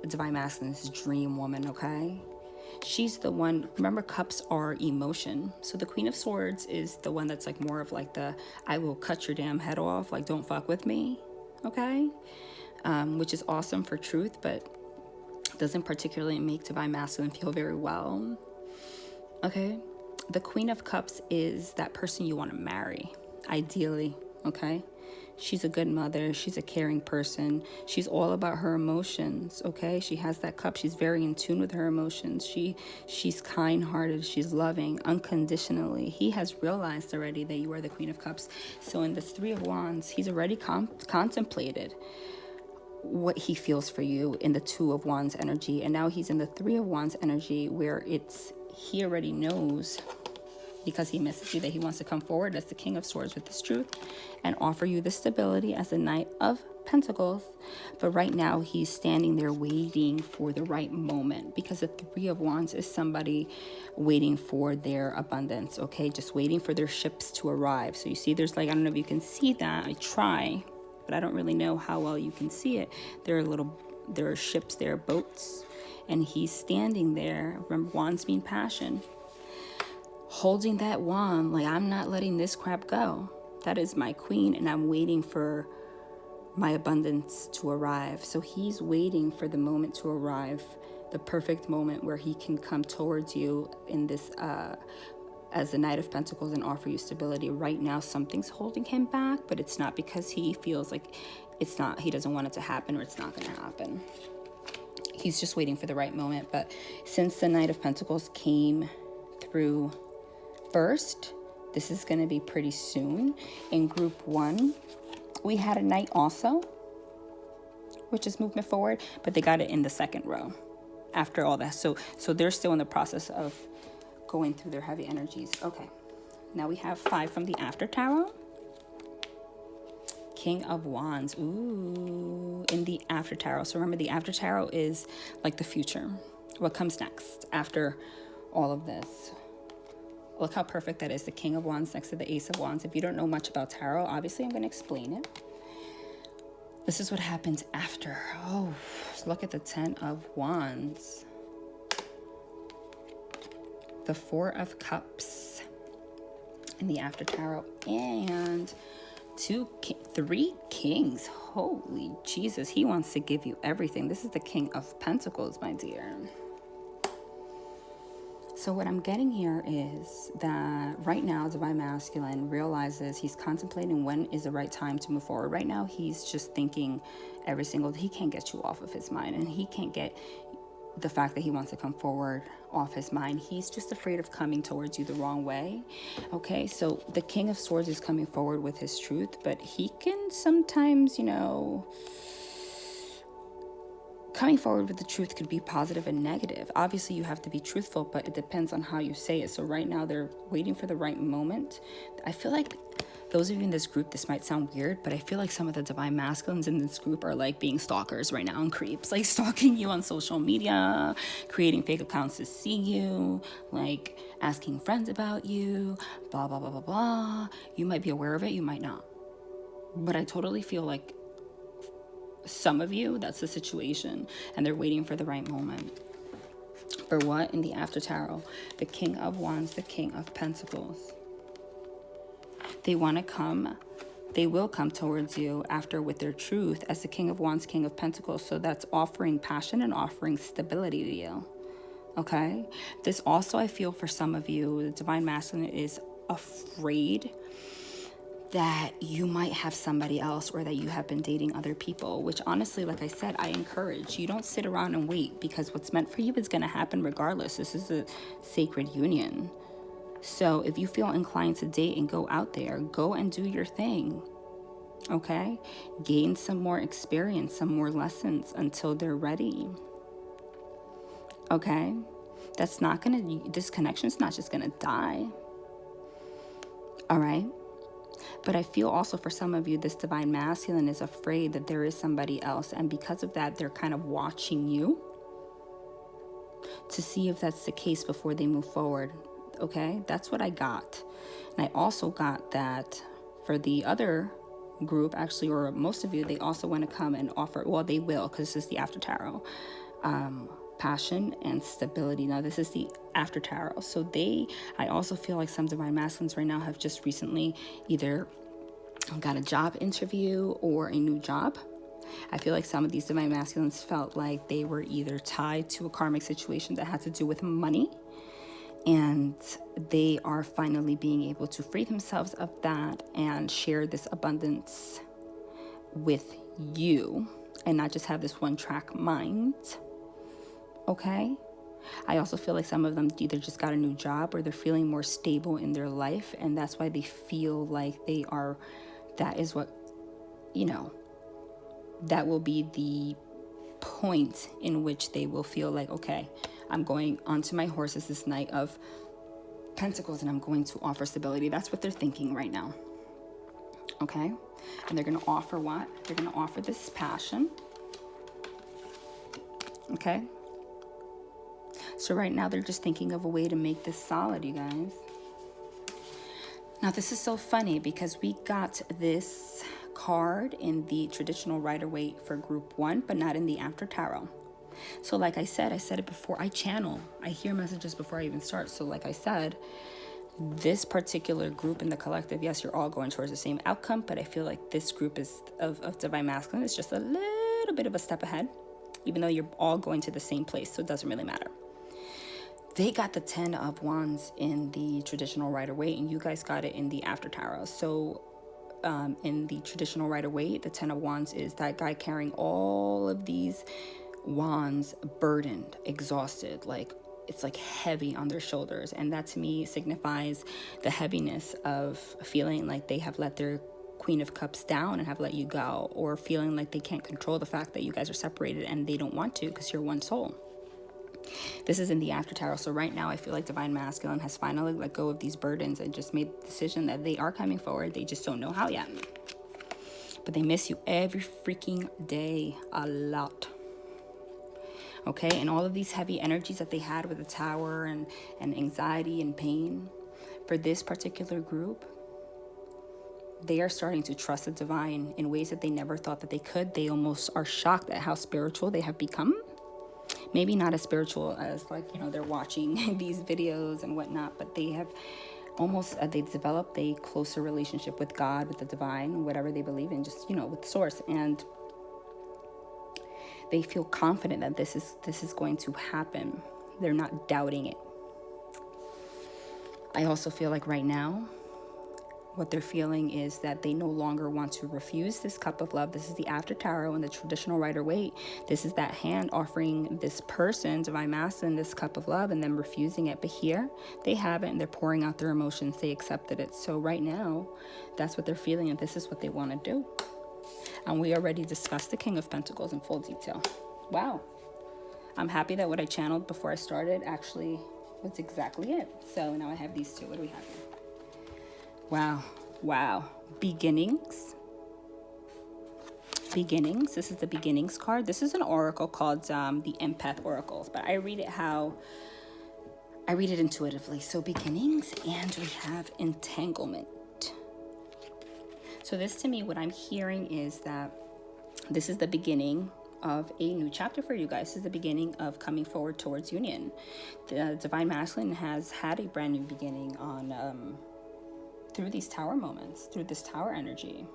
divine masculine's dream woman, okay? She's the one, remember, cups are emotion. So the Queen of Swords is the one that's like more of like the, I will cut your damn head off, like don't fuck with me, okay? Which is awesome for truth, but doesn't particularly make divine masculine feel very well, okay? The Queen of Cups is that person you want to marry, ideally, okay? She's a good mother. She's a caring person. She's all about her emotions, okay? She has that cup. She's very in tune with her emotions. She's kind-hearted. She's loving unconditionally. He has realized already that you are the Queen of Cups. So in this Three of Wands, he's already contemplated what he feels for you in the Two of Wands energy. And now he's in the Three of Wands energy, where he already knows, because he misses you, that he wants to come forward as the King of Swords with this truth and offer you the stability as the Knight of Pentacles. But right now he's standing there waiting for the right moment, because the Three of Wands is somebody waiting for their abundance, okay? Just waiting for their ships to arrive. So you see there's like, I don't know if you can see that. I try, but I don't really know how well you can see it. There are ships, there are boats, and he's standing there. Remember, wands mean passion. Holding that wand, like, I'm not letting this crap go. That is my queen, and I'm waiting for my abundance to arrive. So he's waiting for the moment to arrive, the perfect moment where he can come towards you in this, as the Knight of Pentacles, and offer you stability. Right now, something's holding him back, but it's not because he feels like he doesn't want it to happen, or it's not going to happen. He's just waiting for the right moment. But since the Knight of Pentacles came through first, this is going to be pretty soon. In group one, we had a Knight also, which is movement forward, but they got it in the second row after all that. So they're still in the process of going through their heavy energies. Okay, now we have 5 from the After Tarot. King of Wands. Ooh, in the After Tarot. So remember, the After Tarot is like the future. What comes next after all of this? Look how perfect that is. The King of Wands next to the Ace of Wands. If you don't know much about tarot, obviously I'm going to explain it. This is what happens after. Oh, look at the 10 of Wands. the Four of Cups in the After Tarot, and three Kings. Holy Jesus, he wants to give you everything. This is the King of Pentacles, my dear. So what I'm getting here is that right now, Divine Masculine realizes he's contemplating when is the right time to move forward. Right now, he's just thinking every single day. He can't get you off of his mind, and he can't get the fact that he wants to come forward off his mind. He's just afraid of coming towards you the wrong way. Okay, so the King of Swords is coming forward with his truth, but he can sometimes, coming forward with the truth could be positive and negative. Obviously, you have to be truthful, but it depends on how you say it. So right now, they're waiting for the right moment. I feel like those of you in this group, this might sound weird, but I feel like some of the Divine Masculines in this group are like being stalkers right now and creeps, like stalking you on social media, creating fake accounts to see you, like asking friends about you, blah, blah, blah, blah, blah. You might be aware of it, you might not. But I totally feel like some of you, that's the situation, and they're waiting for the right moment. For what? In the After Tarot, the King of Wands, the King of Pentacles. They want to come, they will come towards you after with their truth as the King of Wands, King of Pentacles. So that's offering passion and offering stability to you. Okay? This also, I feel for some of you, the Divine Masculine is afraid that you might have somebody else or that you have been dating other people, which honestly, like I said, I encourage. You don't sit around and wait, because what's meant for you is going to happen regardless. This is a sacred union. So if you feel inclined to date and go out there, go and do your thing. Okay? Gain some more experience, some more lessons until they're ready. Okay? This connection's not just going to die. All right? But I feel also for some of you, this Divine Masculine is afraid that there is somebody else. And because of that, they're kind of watching you to see if that's the case before they move forward. Okay? That's what I got. And I also got that for the other group, actually, or most of you, they also want to come and offer, well, they will, because this is the After Tarot, passion and stability. Now, this is the After Tarot. So I also feel like some Divine Masculines right now have just recently either got a job interview or a new job. I feel like some of these Divine Masculines felt like they were either tied to a karmic situation that had to do with money, and they are finally being able to free themselves of that and share this abundance with you and not just have this one-track mind. Okay? I also feel like some of them either just got a new job or they're feeling more stable in their life, and that's why they feel like that is what, that will be the point in which they will feel like, okay, I'm going onto my horses this Knight of Pentacles and I'm going to offer stability. That's what they're thinking right now. Okay? And they're going to offer what? They're going to offer this passion. Okay? So right now they're just thinking of a way to make this solid, you guys. Now this is so funny because we got this card in the traditional Rider-Waite for group 1, but not in the After Tarot. So like I said it before, I hear messages before I even start. So like I said, this particular group in the collective, yes, you're all going towards the same outcome, but I feel like this group of Divine Masculine is just a little bit of a step ahead, even though you're all going to the same place, so it doesn't really matter. They got the 10 of Wands in the traditional Rider-Waite, and you guys got it in the After Tarot. So in the traditional Rider-Waite, the 10 of Wands is that guy carrying all of these wands, burdened, exhausted, like it's like heavy on their shoulders. And that to me signifies the heaviness of feeling like they have let their Queen of Cups down and have let you go, or feeling like they can't control the fact that you guys are separated and they don't want to because you're one soul. This is in the After Tarot. So right now I feel like Divine Masculine has finally let go of these burdens and just made the decision that they are coming forward. They just don't know how yet. But they miss you every freaking day a lot. Okay, and all of these heavy energies that they had with the Tower and anxiety and pain, for this particular group, they are starting to trust the divine in ways that they never thought that they could. They almost are shocked at how spiritual they have become, maybe not as spiritual as, like, you know, they're watching these videos and whatnot, but they have almost, they've developed a closer relationship with God, with the divine, whatever they believe in, just, you know, with source. And they feel confident that this is going to happen. They're not doubting it. I also feel like right now, what they're feeling is that they no longer want to refuse this cup of love. This is the after tarot and the traditional Rider-Waite. This is that hand offering this person, divine masculine, this cup of love and them refusing it. But here they have it and they're pouring out their emotions. They accepted it. So right now, that's what they're feeling and this is what they want to do. And we already discussed the King of Pentacles in full detail. Wow. I'm happy that what I channeled before I started actually was exactly it. So now I have these two. What do we have here? Wow. Beginnings. This is the beginnings card. This is an oracle called the Empath Oracles, but I read it intuitively. So beginnings, and we have entanglement. So this, to me, what I'm hearing is that this is the beginning of a new chapter for you guys. This is the beginning of coming forward towards union. The divine masculine has had a brand new beginning on through these tower moments, through this tower energy.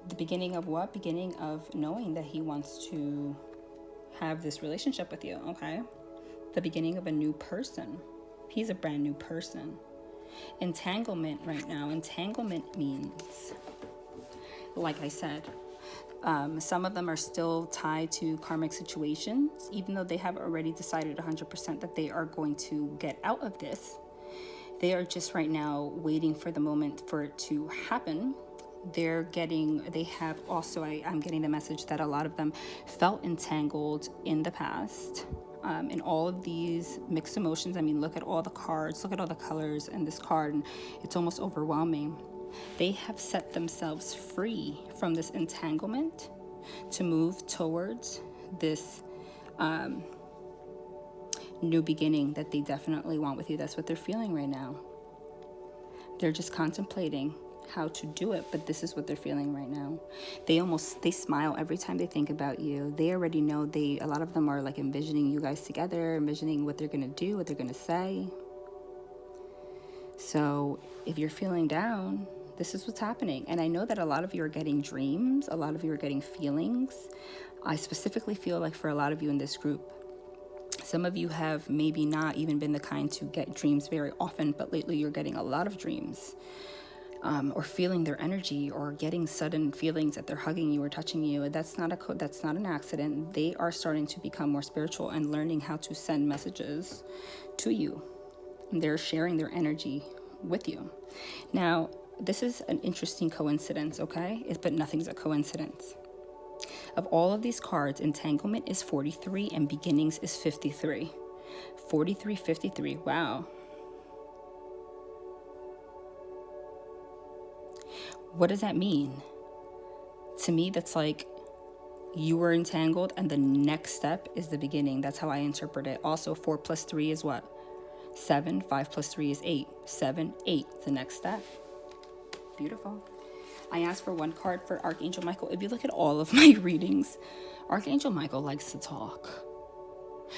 The beginning of what? Beginning of knowing that he wants to have this relationship with you, okay? The beginning of a new person. He's a brand new person. Entanglement right now. Entanglement means, like I said, some of them are still tied to karmic situations, even though they have already decided 100% that they are going to get out of this. They are just right now waiting for the moment for it to happen. I'm getting the message that a lot of them felt entangled in the past. In all of these mixed emotions. I mean, look at all the cards, look at all the colors in this card, and it's almost overwhelming. They have set themselves free from this entanglement to move towards this new beginning that they definitely want with you. That's what they're feeling right now. They're just contemplating how to do it, but this is what they're feeling right now. They smile every time they think about you. They already know, a lot of them are like envisioning you guys together, envisioning what they're going to do, what they're going to say. So if you're feeling down, this is what's happening. And I know that a lot of you are getting dreams, a lot of you are getting feelings. I specifically feel like for a lot of you in this group, some of you have maybe not even been the kind to get dreams very often, but lately you're getting a lot of dreams, or feeling their energy, or getting sudden feelings that they're hugging you or touching you. That's not an accident. They are starting to become more spiritual and learning how to send messages to you. They're sharing their energy with you. Now, this is an interesting coincidence, okay? But nothing's a coincidence. Of all of these cards, entanglement is 43 and beginnings is 53. 43, 53. Wow. What does that mean? To me, that's like you were entangled and the next step is the beginning. That's how I interpret it. Also, 4 plus 3 is what? 7. 5 plus 3 is 8. 7, 8. The next step. Beautiful. I asked for one card for Archangel Michael. If you look at all of my readings, Archangel Michael likes to talk.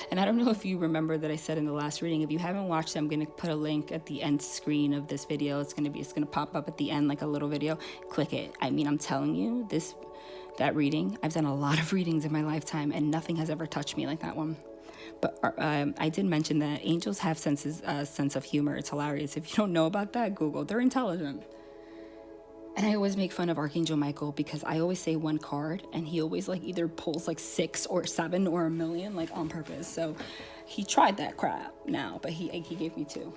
And I don't know if you remember that I said in the last reading, if you haven't watched it, I'm going to put a link at the end screen of this video. It's going to pop up at the end like a little video. Click it. I mean, I'm telling you, that reading, I've done a lot of readings in my lifetime and nothing has ever touched me like that one. But I did mention that angels have sense of humor. It's hilarious. If you don't know about that, Google. They're intelligent. And I always make fun of Archangel Michael because I always say one card and he always like either pulls like 6 or 7 or 1 million, like on purpose. So he tried that crap now, but he gave me 2.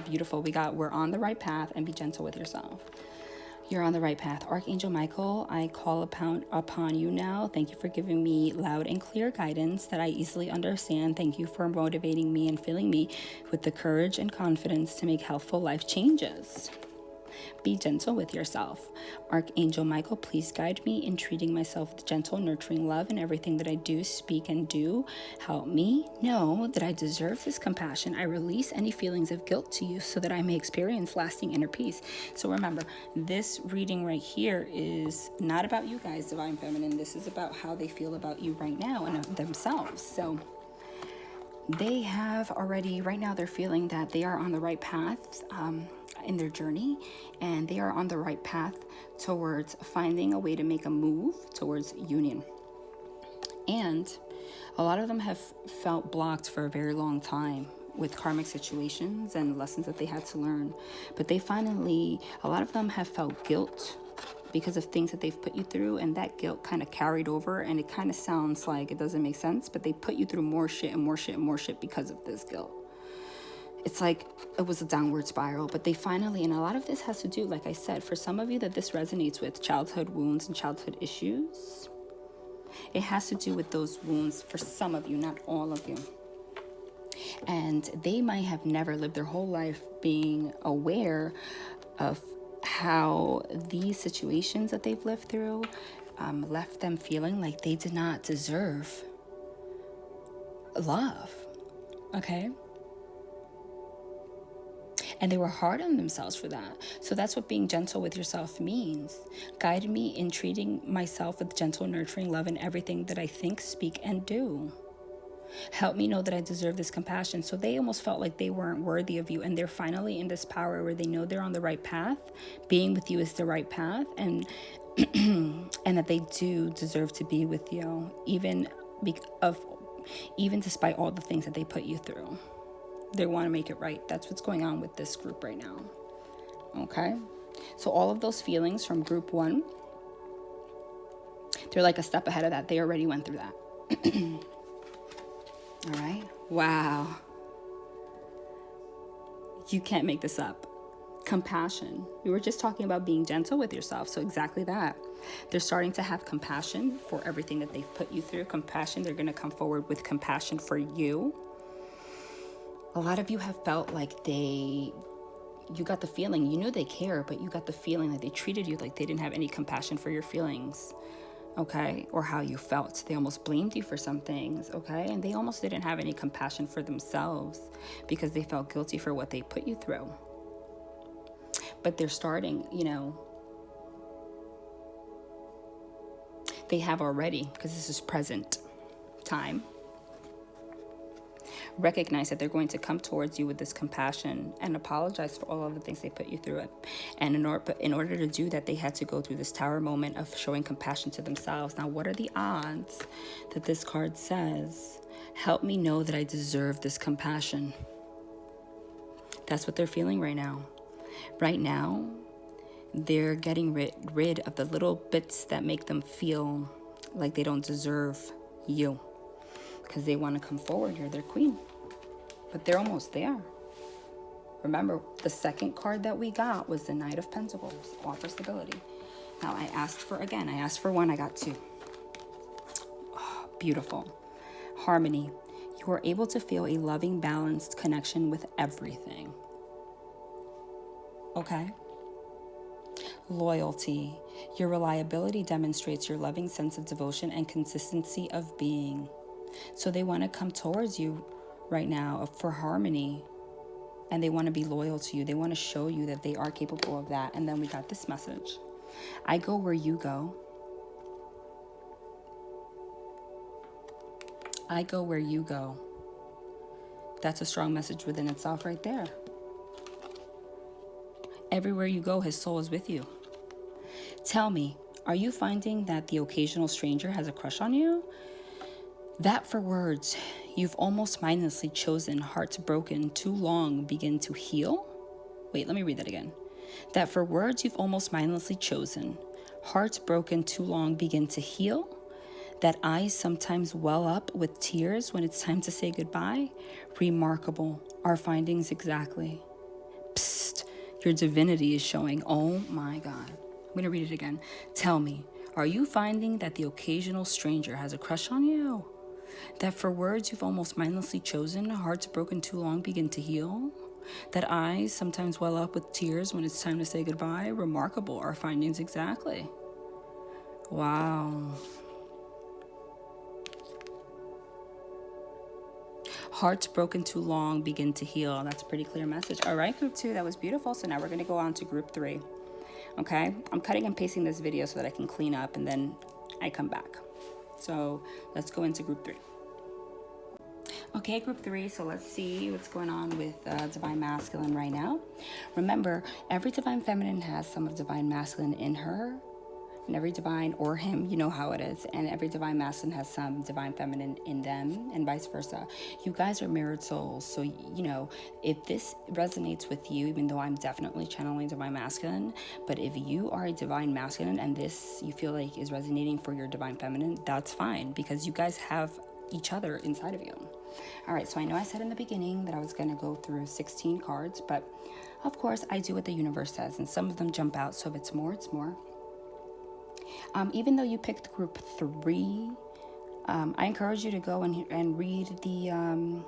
Beautiful. We're on the right path and be gentle with yourself. You're on the right path. Archangel Michael, I call upon you now. Thank you for giving me loud and clear guidance that I easily understand. Thank you for motivating me and filling me with the courage and confidence to make helpful life changes. Be gentle with yourself. Archangel Michael, please guide me in treating myself with gentle, nurturing love in everything that I do, speak, and do. Help me know that I deserve this compassion. I release any feelings of guilt to you so that I may experience lasting inner peace. So remember, this reading right here is not about you guys, Divine Feminine. This is about how they feel about you right now and of themselves. So they have already, right now they're feeling that they are on the right path in their journey, and they are on the right path towards finding a way to make a move towards union. And a lot of them have felt blocked for a very long time with karmic situations and lessons that they had to learn. But they finally, a lot of them have felt guilt because of things that they've put you through, and that guilt kind of carried over, and it kind of sounds like it doesn't make sense, but they put you through more shit and more shit and more shit because of this guilt. It's like it was a downward spiral, but they finally, and a lot of this has to do, like I said, for some of you that this resonates with childhood wounds and childhood issues. It has to do with those wounds for some of you, not all of you. And they might have never lived their whole life being aware of how these situations that they've lived through left them feeling like they did not deserve love, okay? And they were hard on themselves for that. So that's what being gentle with yourself means. Guide me in treating myself with gentle, nurturing love in everything that I think, speak, and do. Help me know that I deserve this compassion. So they almost felt like they weren't worthy of you, and they're finally in this power where they know they're on the right path. Being with you is the right path, and and that they do deserve to be with you, even despite all the things that they put you through. They want to make it right. That's what's going on with this group right now. Okay? So all of those feelings from group 1, they're like a step ahead of that. They already went through that. All right? Wow. You can't make this up. Compassion. We were just talking about being gentle with yourself. So exactly that. They're starting to have compassion for everything that they've put you through. Compassion. They're going to come forward with compassion for you. A lot of you have felt like you got the feeling, you knew they care, but you got the feeling that they treated you like they didn't have any compassion for your feelings. Okay, or how you felt. They almost blamed you for some things, okay? And they almost didn't have any compassion for themselves because they felt guilty for what they put you through. But they're starting, they have already, because this is present time, recognize that they're going to come towards you with this compassion and apologize for all of the things they put you through. And in order to do that, they had to go through this tower moment of showing compassion to themselves. Now, what are the odds that this card says, help me know that I deserve this compassion? That's what they're feeling right now. Right now, they're getting rid of the little bits that make them feel like they don't deserve you, because they want to come forward. You're their queen. But they're almost there. Remember, the second card that we got was the Knight of Pentacles, offer stability. Now, I asked for 1, I got 2. Oh, beautiful. Harmony. You are able to feel a loving, balanced connection with everything. Okay? Loyalty. Your reliability demonstrates your loving sense of devotion and consistency of being. So they want to come towards you right now for harmony, and they want to be loyal to you. They want to show you that they are capable of that. And then we got this message. I go where you go. I go where you go. That's a strong message within itself right there. Everywhere you go, his soul is with you. Tell me, are you finding that the occasional stranger has a crush on you? That for words you've almost mindlessly chosen, hearts broken too long begin to heal? Wait, let me read that again. That for words you've almost mindlessly chosen, hearts broken too long begin to heal? That eyes sometimes well up with tears when it's time to say goodbye? Remarkable. Our findings exactly. Psst, your divinity is showing. Oh my God. I'm going to read it again. Tell me, are you finding that the occasional stranger has a crush on you? That for words you've almost mindlessly chosen, hearts broken too long begin to heal? That eyes sometimes well up with tears when it's time to say goodbye. Remarkable. Our findings exactly. Wow. Hearts broken too long begin to heal. That's a pretty clear message. All right, group 2, that was beautiful. So now we're going to go on to group 3. Okay, I'm cutting and pasting this video so that I can clean up and then I come back. So let's go into group 3. Okay, group 3, so let's see what's going on with Divine Masculine right now. Remember, every Divine Feminine has some of Divine Masculine in her, and every Divine, or him, you know how it is, and every Divine Masculine has some Divine Feminine in them, and vice versa. You guys are mirrored souls, so, you know, if this resonates with you, even though I'm definitely channeling Divine Masculine, but if you are a Divine Masculine and this you feel like is resonating for your Divine Feminine, that's fine, because you guys have each other inside of you. All right, so I know I said in the beginning that I was going to go through 16 cards, but of course I do what the universe says, and some of them jump out, so if it's more, it's more. Even though you picked group 3, I encourage you to go and read the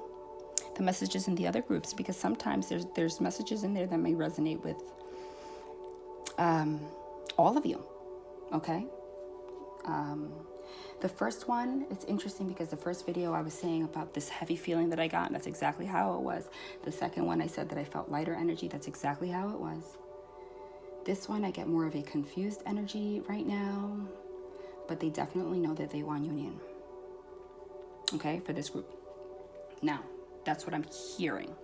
messages in the other groups, because sometimes there's messages in there that may resonate with all of you, okay? The first one, it's interesting because the first video I was saying about this heavy feeling that I got, and that's exactly how it was. The second one, I said that I felt lighter energy. That's exactly how it was. This one, I get more of a confused energy right now, but they definitely know that they want union. Okay, for this group. Now, that's what I'm hearing.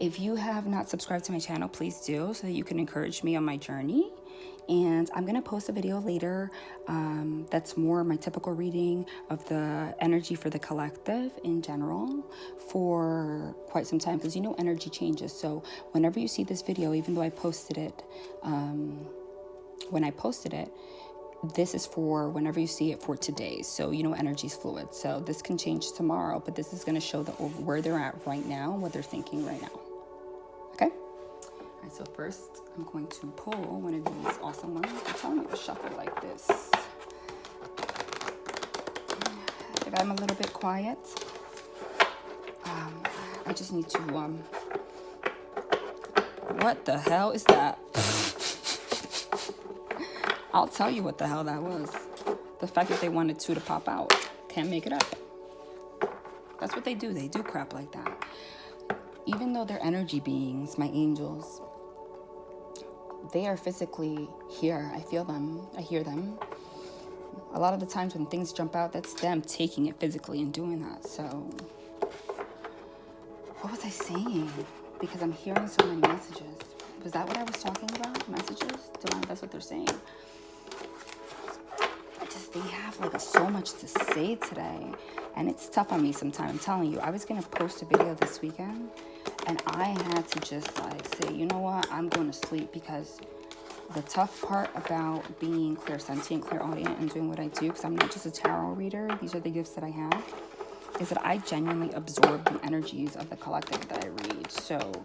If you have not subscribed to my channel, please do, so that you can encourage me on my journey. And I'm going to post a video later that's more my typical reading of the energy for the collective in general for quite some time, because you know energy changes. So whenever you see this video, even though I posted it, when I posted it, this is for whenever you see it for today. So you know energy is fluid. So this can change tomorrow, but this is going to show where they're at right now, what they're thinking right now. Okay? All right, so first I'm going to pull one of these awesome ones. I'm telling you to shuffle like this. If I'm a little bit quiet, I just need to, what the hell is that? I'll tell you what the hell that was. The fact that they wanted 2 to pop out. Can't make it up. That's what they do. They do crap like that. Even though they're energy beings, my angels, they are physically here. I feel them. I hear them. A lot of the times when things jump out, that's them taking it physically and doing that. So, what was I saying? Because I'm hearing so many messages. Was that what I was talking about? Messages? That's what they're saying. They have like so much to say today, and it's tough on me sometimes. I'm telling you, I was gonna post a video this weekend, and I had to just like say, you know what, I'm going to sleep, because the tough part about being clairsentient, clairaudient, and doing what I do, because I'm not just a tarot reader, these are the gifts that I have, is that I genuinely absorb the energies of the collective that I read. So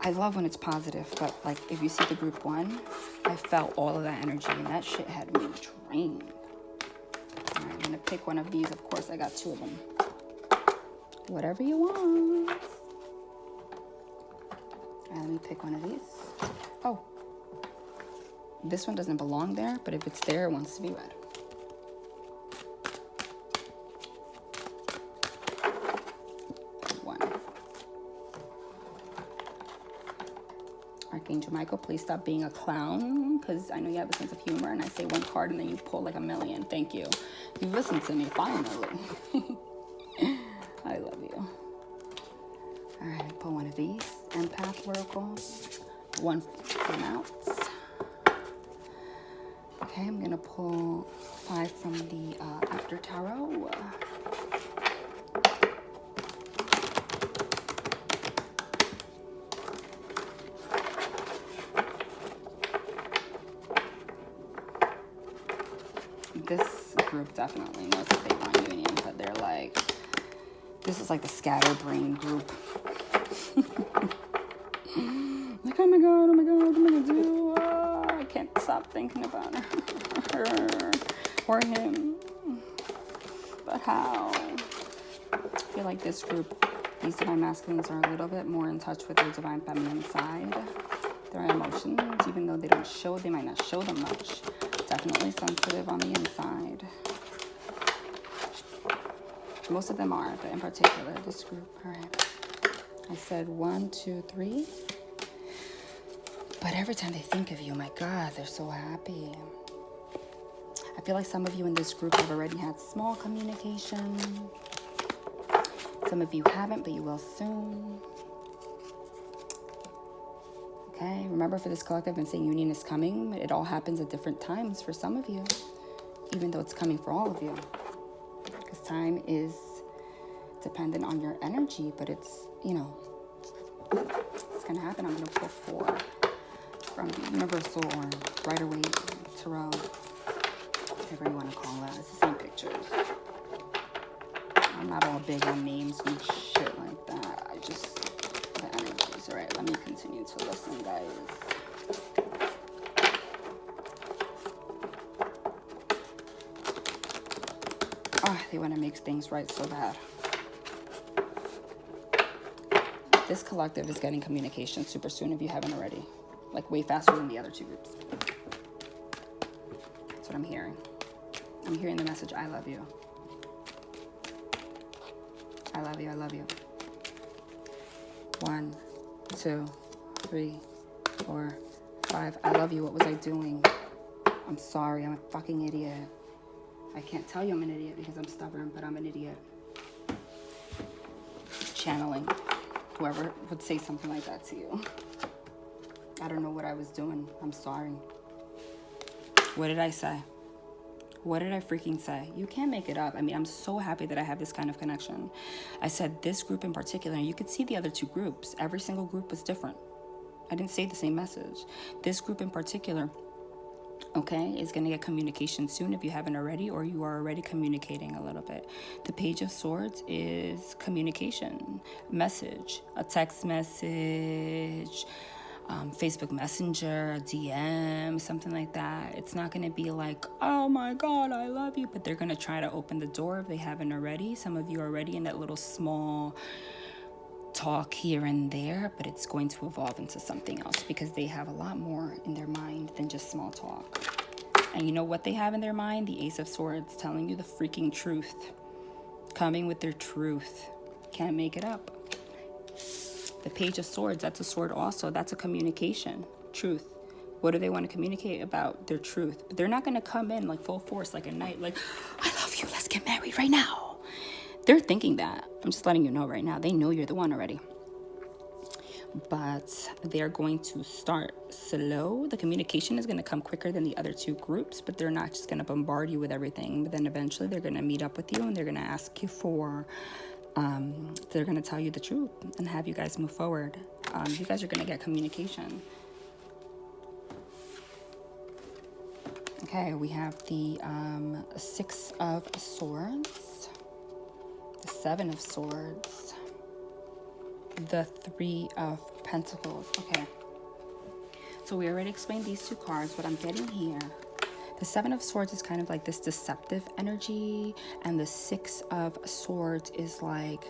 I love when it's positive, but like if you see the group 1, I felt all of that energy, and that shit had me drained. All right, I'm gonna pick one of these. Of course, I got 2 of them. Whatever you want. All right, let me pick one of these. Oh, this one doesn't belong there, but if it's there, it wants to be read. Archangel Michael, please stop being a clown, because I know you have a sense of humor, and I say 1 card and then you pull like a million. Thank you. You listened to me finally. I love you. All right, pull one of these. Empath Oracle. 1 from out. Okay, I'm going to pull 5 from the After Tarot. This group definitely knows that they want union, but they're like, this is like the scatterbrain group. Like, oh my god, what am I gonna do? I can't stop thinking about her or him. But how? I feel like this group These divine masculines are a little bit more in touch with their divine feminine side. Their emotions, even though they might not show them much. Definitely sensitive on the inside. Most of them are, but in particular, this group. All right. I said 1, 2, 3. But every time they think of you, my God, they're so happy. I feel like some of you in this group have already had small communication. Some of you haven't, but you will soon. Okay, remember for this collective, I've been saying union is coming. It all happens at different times for some of you, even though it's coming for all of you. Because time is dependent on your energy, but it's, you know, it's going to happen. I'm going to pull 4 from the Universal or Rider-Waite Tarot, whatever you want to call it. It's the same pictures. I'm not all big on names and shit like that. I just, the energies. All right, let me continue to listen, guys. Oh, they want to make things right so bad. This collective is getting communication super soon if you haven't already. Like way faster than the other 2 groups. That's what I'm hearing. I'm hearing the message, I love you. I love you, I love you. 1, 2, 3, 4, 5. I love you. What was I doing? I'm sorry. I'm a fucking idiot. I can't tell you I'm an idiot because I'm stubborn, but I'm an idiot. Channeling. Whoever would say something like that to you. I don't know what I was doing. I'm sorry. What did I say? What did I freaking say? You can't make it up. I mean, I'm so happy that I have this kind of connection. I said this group in particular, and you could see the other 2 groups. Every single group was different. I didn't say the same message. This group in particular, okay, is going to get communication soon if you haven't already, or you are already communicating a little bit. The Page of Swords is communication, message, a text message, Facebook Messenger, a DM, something like that. It's not going to be like, oh my God, I love you, but they're going to try to open the door if they haven't already. Some of you are already in that little small talk here and there, but it's going to evolve into something else because they have a lot more in their mind than just small talk. And you know what they have in their mind? The Ace of Swords telling you the freaking truth. Coming with their truth. Can't make it up. The Page of Swords, that's a sword also. That's a communication. Truth. What do they want to communicate about? Their truth. But they're not going to come in like full force like a knight, like, I love you, let's get married right now. They're thinking that. I'm just letting you know right now. They know you're the one already. But they're going to start slow. The communication is going to come quicker than the other 2 groups, but they're not just going to bombard you with everything. But then eventually they're going to meet up with you and they're going to ask you for... they're going to tell you the truth and have you guys move forward. You guys are going to get communication. Okay, we have the 6 of Swords, the 7 of Swords, the 3 of Pentacles. Okay, so we already explained these 2 cards. What I'm getting here, the 7 of Swords is kind of like this deceptive energy, and the 6 of Swords is like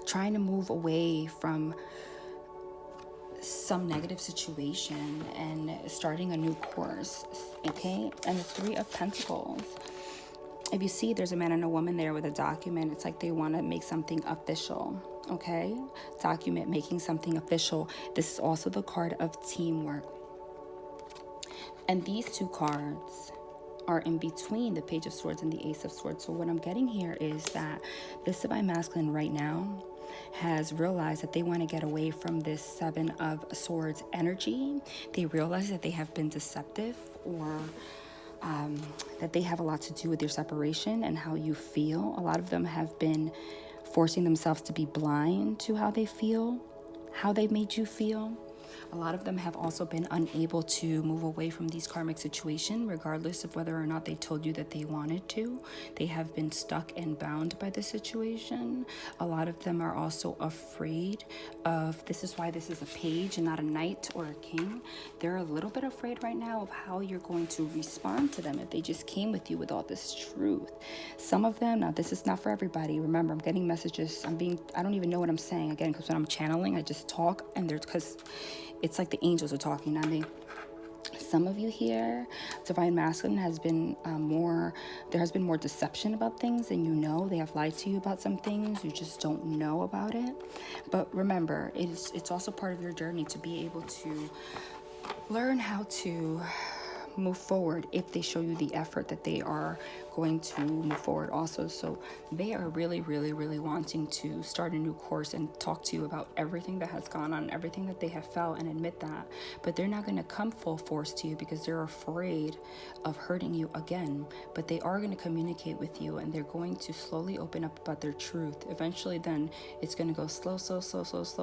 trying to move away from some negative situation and starting a new course, okay? And the 3 of Pentacles, if you see, there's a man and a woman there with a document. It's like they want to make something official, okay? Document, making something official. This is also the card of teamwork. And these 2 cards are in between the Page of Swords and the Ace of Swords. So what I'm getting here is that this divine masculine right now has realized that they want to get away from this 7 of Swords energy. They realize that they have been deceptive, or that they have a lot to do with your separation and how you feel. A lot of them have been forcing themselves to be blind to how they feel, how they made you feel. A lot of them have also been unable to move away from these karmic situations, regardless of whether or not they told you that they wanted to. They have been stuck and bound by the situation. A lot of them are also afraid of, this is why this is a page and not a knight or a king. They're a little bit afraid right now of how you're going to respond to them if they just came with you with all this truth. Some of them, now this is not for everybody. Remember, I'm getting messages. I don't even know what I'm saying again, because when I'm channeling, I just talk, and because it's like the angels are talking, not me. Some of you here, divine masculine has been there has been more deception about things than you know. They have lied to you about some things. You just don't know about it. But remember, it's also part of your journey to be able to learn how to move forward if they show you the effort that they are going to move forward also. So they are really, really, really wanting to start a new course and talk to you about everything that has gone on, everything that they have felt, and admit that. But they're not going to come full force to you because they're afraid of hurting you again. But they are going to communicate with you, and they're going to slowly open up about their truth. Eventually then it's going to go slow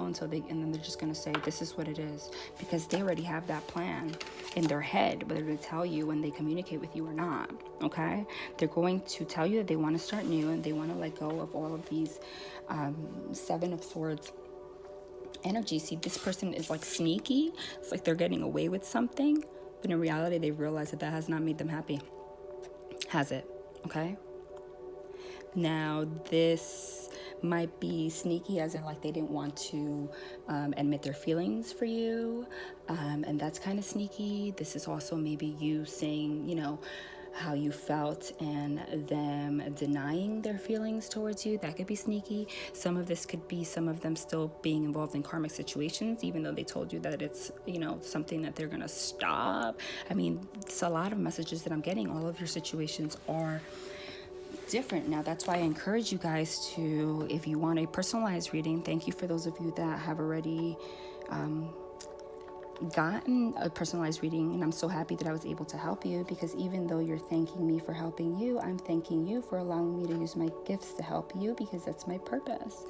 until and then they're just going to say, this is what it is, because they already have that plan in their head, whether to tell you when they communicate with you or not. Okay, they're going to tell you that they want to start new and they want to let go of all of these Seven of Swords energy. See, this person is like sneaky. It's like they're getting away with something, but in reality they realize that has not made them happy. Has it? Okay, now this might be sneaky as in like they didn't want to admit their feelings for you, and that's kind of sneaky. This is also maybe you saying, how you felt and them denying their feelings towards you. That could be sneaky. Some of this could be some of them still being involved in karmic situations, even though they told you that it's, something that they're going to stop. I mean, it's a lot of messages that I'm getting. All of your situations are different. Now, that's why I encourage you guys to, if you want a personalized reading, thank you for those of you that have already gotten a personalized reading, and I'm so happy that I was able to help you, because even though you're thanking me for helping you, I'm thanking you for allowing me to use my gifts to help you, because that's my purpose.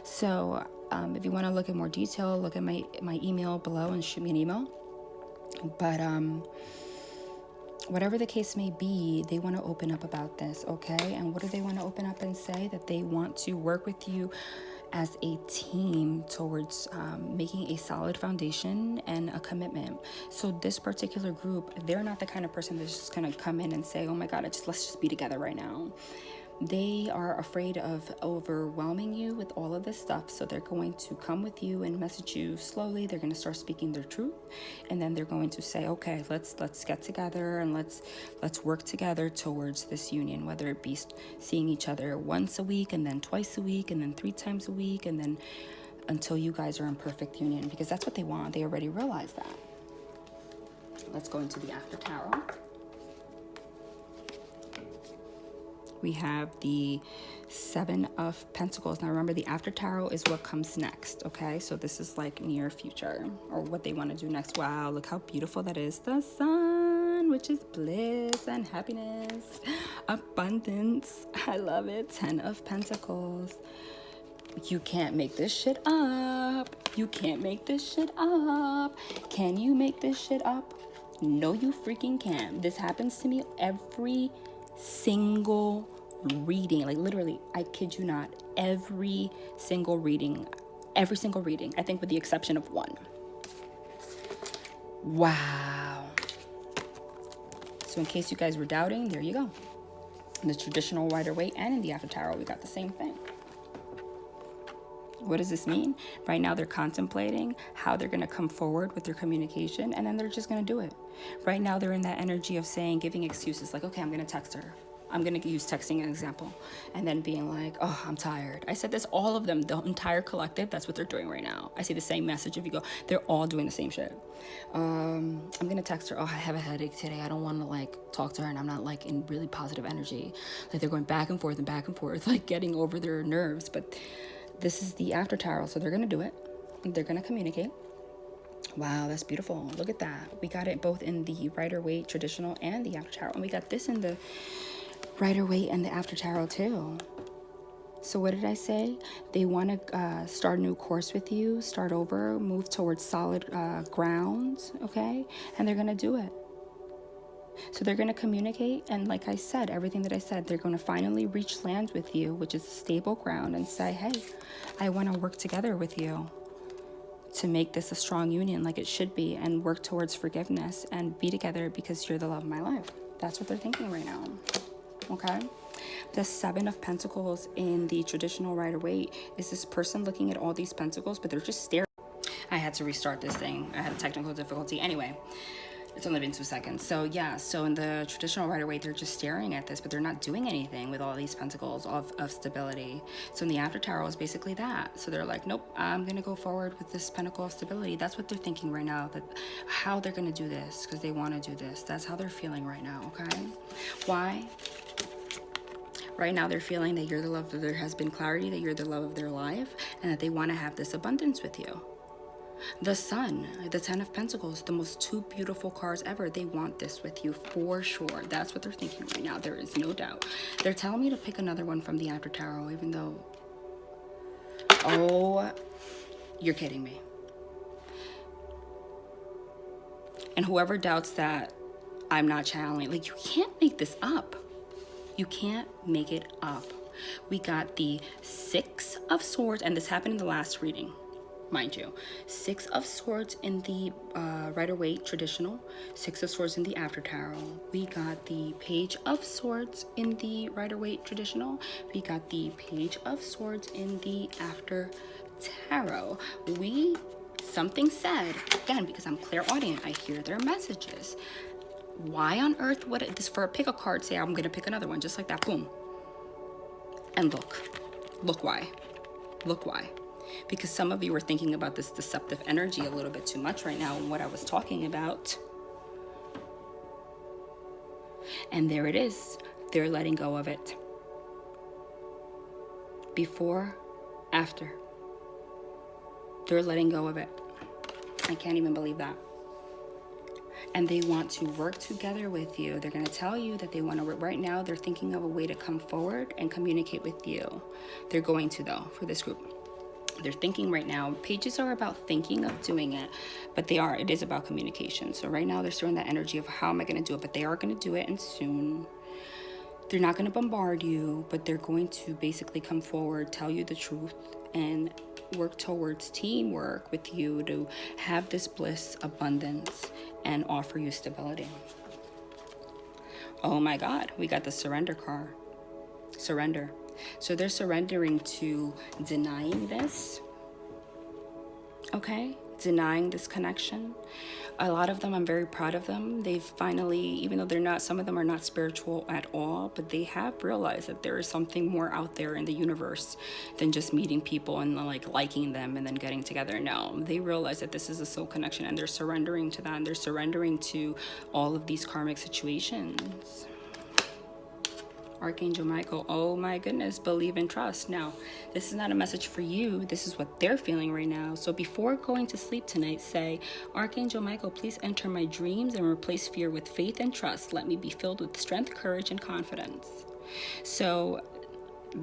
So if you want to look in more detail, look at my email below and shoot me an email. But whatever the case may be, they want to open up about this, okay? And what do they want to open up and say? That they want to work with you as a team towards making a solid foundation and a commitment. So this particular group, they're not the kind of person that's just going to come in and say, oh my God, let's just be together right now. They are afraid of overwhelming you with all of this stuff. So they're going to come with you and message you slowly. They're going to start speaking their truth. And then they're going to say, okay, let's get together and let's work together towards this union, whether it be seeing each other once a week and then twice a week and then 3 times a week, and then until you guys are in perfect union, because that's what they want. They already realize that. Let's go into the After Tarot. We have the 7 of Pentacles. Now remember, the After Tarot is what comes next, okay? So this is like near future, or what they want to do next. Wow, look how beautiful that is. The sun, which is bliss and happiness, abundance. I love it. 10 of Pentacles. You can't make this shit up. You can't make this shit up. Can you make this shit up? No, you freaking can't. This happens to me every single reading, like literally, I kid you not, every single reading, I think with the exception of one. Wow. So in case you guys were doubting, there you go. In the traditional Rider-Waite and in the After Tarot, we got the same thing. What does this mean? Right now they're contemplating how they're going to come forward with their communication, and then they're just going to do it. Right now they're in that energy of saying, giving excuses like, okay, I'm going to text her. I'm going to use texting as an example. And then being like, oh, I'm tired. I said this, all of them, the entire collective, that's what they're doing right now. I see the same message. If you go, they're all doing the same shit. I'm going to text her, oh, I have a headache today. I don't want to talk to her, and I'm not in really positive energy. They're going back and forth, getting over their nerves. But this is the After Tarot, so they're going to do it. They're going to communicate. Wow, that's beautiful. Look at that. We got it both in the Rider-Waite traditional and the After Tarot. And we got this in the Rider-Waite and the After Tarot too. So what did I say? They want to start a new course with you, start over, move towards solid ground, okay? And they're going to do it. So they're going to communicate, and like I said, everything that I said, they're going to finally reach land with you, which is stable ground, and say, hey, I want to work together with you to make this a strong union like it should be, and work towards forgiveness and be together because you're the love of my life. That's what they're thinking right now, okay? The Seven of Pentacles in the traditional Rider-Waite is this person looking at all these pentacles, but they're just staring. I had to restart this thing. I had a technical difficulty. Anyway, it's only been 2 seconds. So yeah, so in the traditional Rider-Waite, they're just staring at this, but they're not doing anything with all these pentacles of stability. So in the After Tarot is basically that. So they're like, nope, I'm going to go forward with this pentacle of stability. That's what they're thinking right now, that how they're going to do this, because they want to do this. That's how they're feeling right now, okay? Why? Right now they're feeling that you're the love, that there has been clarity, that you're the love of their life, and that they want to have this abundance with you. The Sun, the Ten of Pentacles, the most two beautiful cards ever. They want this with you for sure. That's what they're thinking right now. There is no doubt. They're telling me to pick another one from the After Tarot, even though... Oh, you're kidding me. And whoever doubts that I'm not channeling, like, you can't make this up. You can't make it up. We got the Six of Swords, and this happened in the last reading, mind you. Six of Swords in the Rider-Waite traditional, Six of Swords in the After Tarot. We got the Page of Swords in the Rider-Waite traditional. We got the Page of Swords in the After Tarot. Something said, again, because I'm clairaudient, I hear their messages. Why on earth would this, for a pick a card, say I'm gonna pick another one, just like that, boom. And look why. Because some of you are thinking about this deceptive energy a little bit too much right now and what I was talking about. And there it is. They're letting go of it. Before, after. They're letting go of it. I can't even believe that. And they want to work together with you. They're going to tell you that they want to work. Right now, they're thinking of a way to come forward and communicate with you. They're going to, though, for this group. They're thinking right now. Pages are about thinking of doing it, but it is about communication. So right now, they're storing that energy of how am I going to do it, but they are going to do it, and soon. They're not going to bombard you, but they're going to basically come forward, tell you the truth, and work towards teamwork with you to have this bliss, abundance, and offer you stability. Oh my God, we got the surrender card. Surrender. So they're surrendering to denying this. Okay? Denying this connection. A lot of them, I'm very proud of them. They've finally, even though some of them are not spiritual at all, but they have realized that there is something more out there in the universe than just meeting people and like liking them and then getting together. No, they realize that this is a soul connection, and they're surrendering to that, and they're surrendering to all of these karmic situations. Archangel Michael, oh my goodness, believe and trust. Now, this is not a message for you. This is what they're feeling right now. So before going to sleep tonight, say, Archangel Michael, please enter my dreams and replace fear with faith and trust. Let me be filled with strength, courage, and confidence. So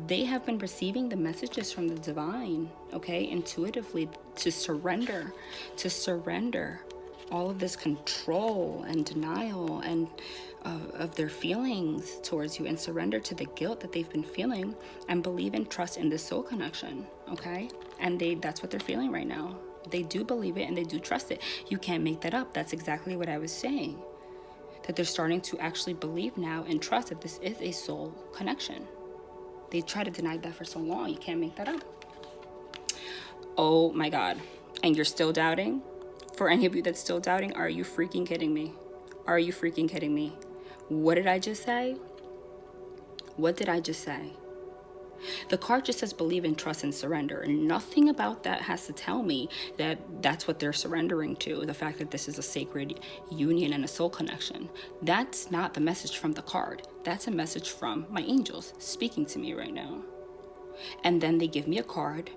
they have been receiving the messages from the divine, okay, intuitively, to surrender all of this control and denial and of their feelings towards you, and surrender to the guilt that they've been feeling, and believe and trust in this soul connection, okay? And that's what they're feeling right now. They do believe it and they do trust it. You can't make that up. That's exactly what I was saying. That they're starting to actually believe now and trust that this is a soul connection. They try to deny that for so long. You can't make that up. Oh my God. And you're still doubting? For any of you that's still doubting, are you freaking kidding me? Are you freaking kidding me? What did I just say? What did I just say? The card just says believe in, trust, and surrender. And nothing about that has to tell me that that's what they're surrendering to. The fact that this is a sacred union and a soul connection. That's not the message from the card. That's a message from my angels speaking to me right now. And then they give me a card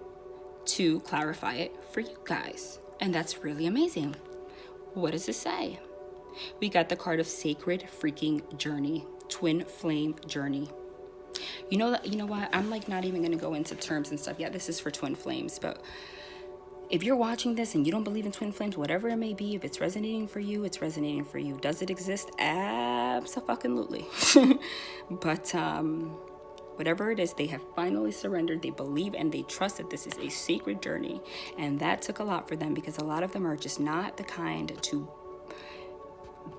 to clarify it for you guys. And that's really amazing. What does it say? We got the card of sacred freaking journey, twin flame journey. You know that, you know what? I'm like not even going to go into terms and stuff. Yeah, this is for twin flames, but if you're watching this and you don't believe in twin flames, whatever it may be, if it's resonating for you, it's resonating for you. Does it exist? Absolutely. But whatever it is, they have finally surrendered. They believe and they trust that this is a sacred journey. And that took a lot for them, because a lot of them are just not the kind to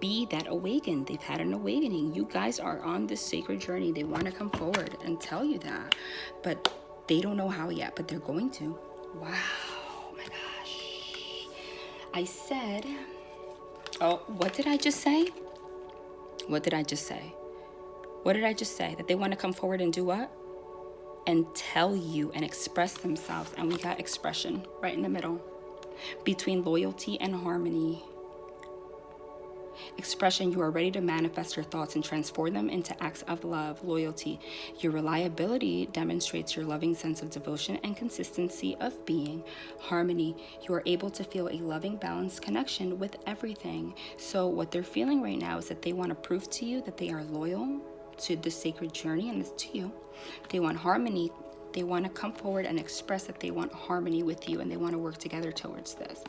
be that awakened. They've had an awakening. You guys are on this sacred journey. They want to come forward and tell you that, but they don't know how yet, but they're going to. Wow. Oh my gosh. I said, oh, what did I just say? What did I just say? What did I just say? That they want to come forward and do what? And tell you and express themselves. And we got expression right in the middle between loyalty and harmony. Expression, you are ready to manifest your thoughts and transform them into acts of love. Loyalty, your reliability demonstrates your loving sense of devotion and consistency of being. Harmony, you are able to feel a loving, balanced connection with everything. So what they're feeling right now is that they want to prove to you that they are loyal to the sacred journey and it's to you. They want harmony. They want to come forward and express that they want harmony with you and they want to work together towards this.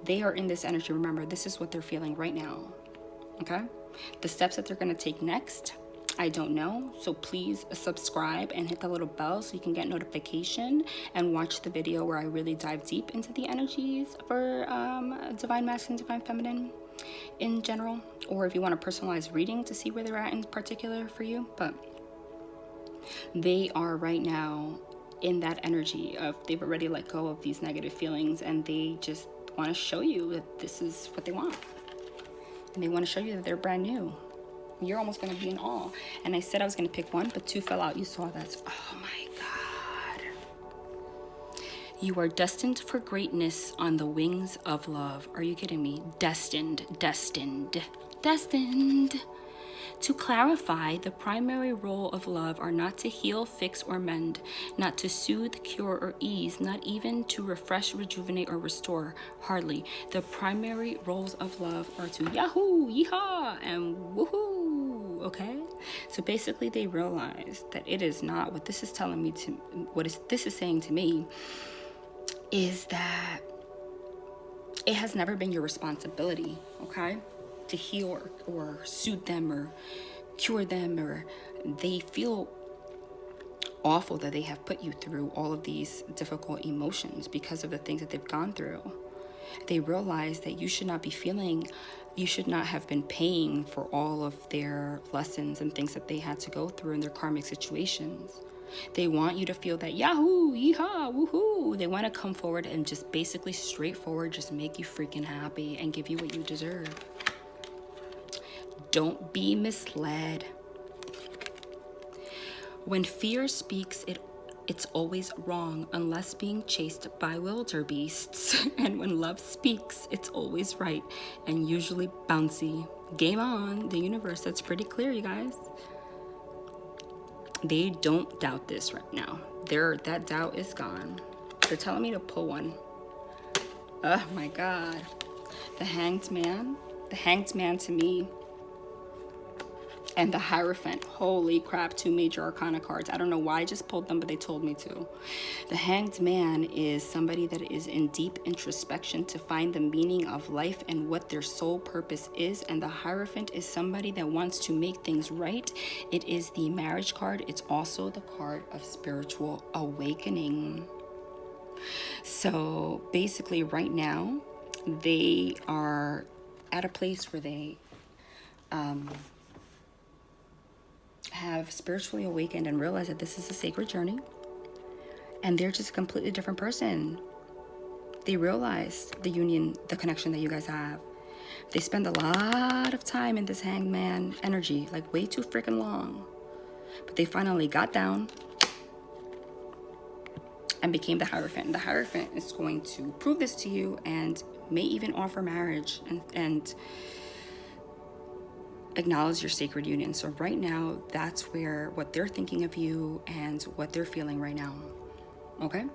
They are in this energy. Remember, this is what they're feeling right now. Okay? The steps that they're going to take next, I don't know. So please subscribe and hit the little bell so you can get notification and watch the video where I really dive deep into the energies for divine masculine, divine feminine in general. Or if you want a personalized reading to see where they're at in particular for you. But they are right now in that energy of they've already let go of these negative feelings and they just want to show you that this is what they want. And they want to show you that they're brand new. You're almost going to be in awe. And I said I was going to pick one, but two fell out. You saw that. Oh my God. You are destined for greatness on the wings of love. Are you kidding me? Destined. To clarify, the primary role of love are not to heal, fix, or mend, not to soothe, cure, or ease, not even to refresh, rejuvenate, or restore. Hardly. The primary roles of love are to yahoo, yeehaw, and woohoo. Okay? So basically they realize that it is not what this is telling me to, this is saying to me is that it has never been your responsibility, okay? To heal or soothe them or cure them, or they feel awful that they have put you through all of these difficult emotions because of the things that they've gone through. They realize that you should not have been paying for all of their lessons and things that they had to go through in their karmic situations. They want you to feel that yahoo, yeehaw, woohoo. They want to come forward and just basically straightforward just make you freaking happy and give you what you deserve. Don't be misled. When fear speaks, it's always wrong unless being chased by wildebeests. And when love speaks, it's always right and usually bouncy. Game on, the universe. That's pretty clear, you guys. They don't doubt this right now. That doubt is gone. They're telling me to pull one. Oh my God. The Hanged Man. The Hanged Man to me. And the Hierophant. Holy crap, 2 major arcana cards. I don't know why I just pulled them, but they told me to. The Hanged Man is somebody that is in deep introspection to find the meaning of life and what their sole purpose is. And the Hierophant is somebody that wants to make things right. It is the marriage card. It's also the card of spiritual awakening. So basically right now, they are at a place where they have spiritually awakened and realized that this is a sacred journey and they're just a completely different person. They realize the union, the connection that you guys have. They spend a lot of time in this Hanged Man energy, like way too freaking long, but they finally got down and became the Hierophant. The Hierophant is going to prove this to you and may even offer marriage and acknowledge your sacred union. So right now, that's where what they're thinking of you and what they're feeling right now. Okay?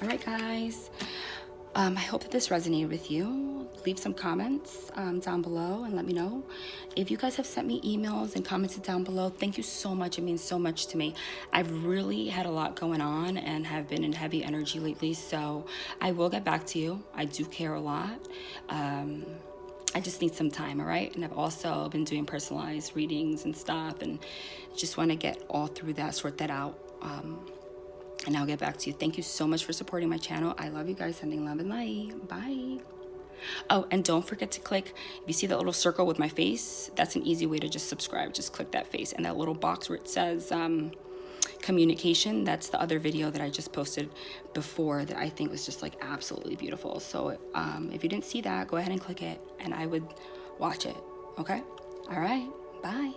All right, guys. I hope that this resonated with you. leave some comments down below and let me know. If you guys have sent me emails and commented down below, thank you so much. It means so much to me. I've really had a lot going on and have been in heavy energy lately, so I will get back to you. I do care a lot. I just need some time, all right? And I've also been doing personalized readings and stuff, and just want to get all through that, sort that out. And I'll get back to you. Thank you so much for supporting my channel. I love you guys. Sending love and light. Bye. Oh, and don't forget to click, if you see that little circle with my face, that's an easy way to just subscribe. Just click that face. And that little box where it says communication, that's the other video that I just posted before that I think was just like absolutely beautiful. So if you didn't see that, go ahead and click it and I would watch it. Okay? All right. Bye.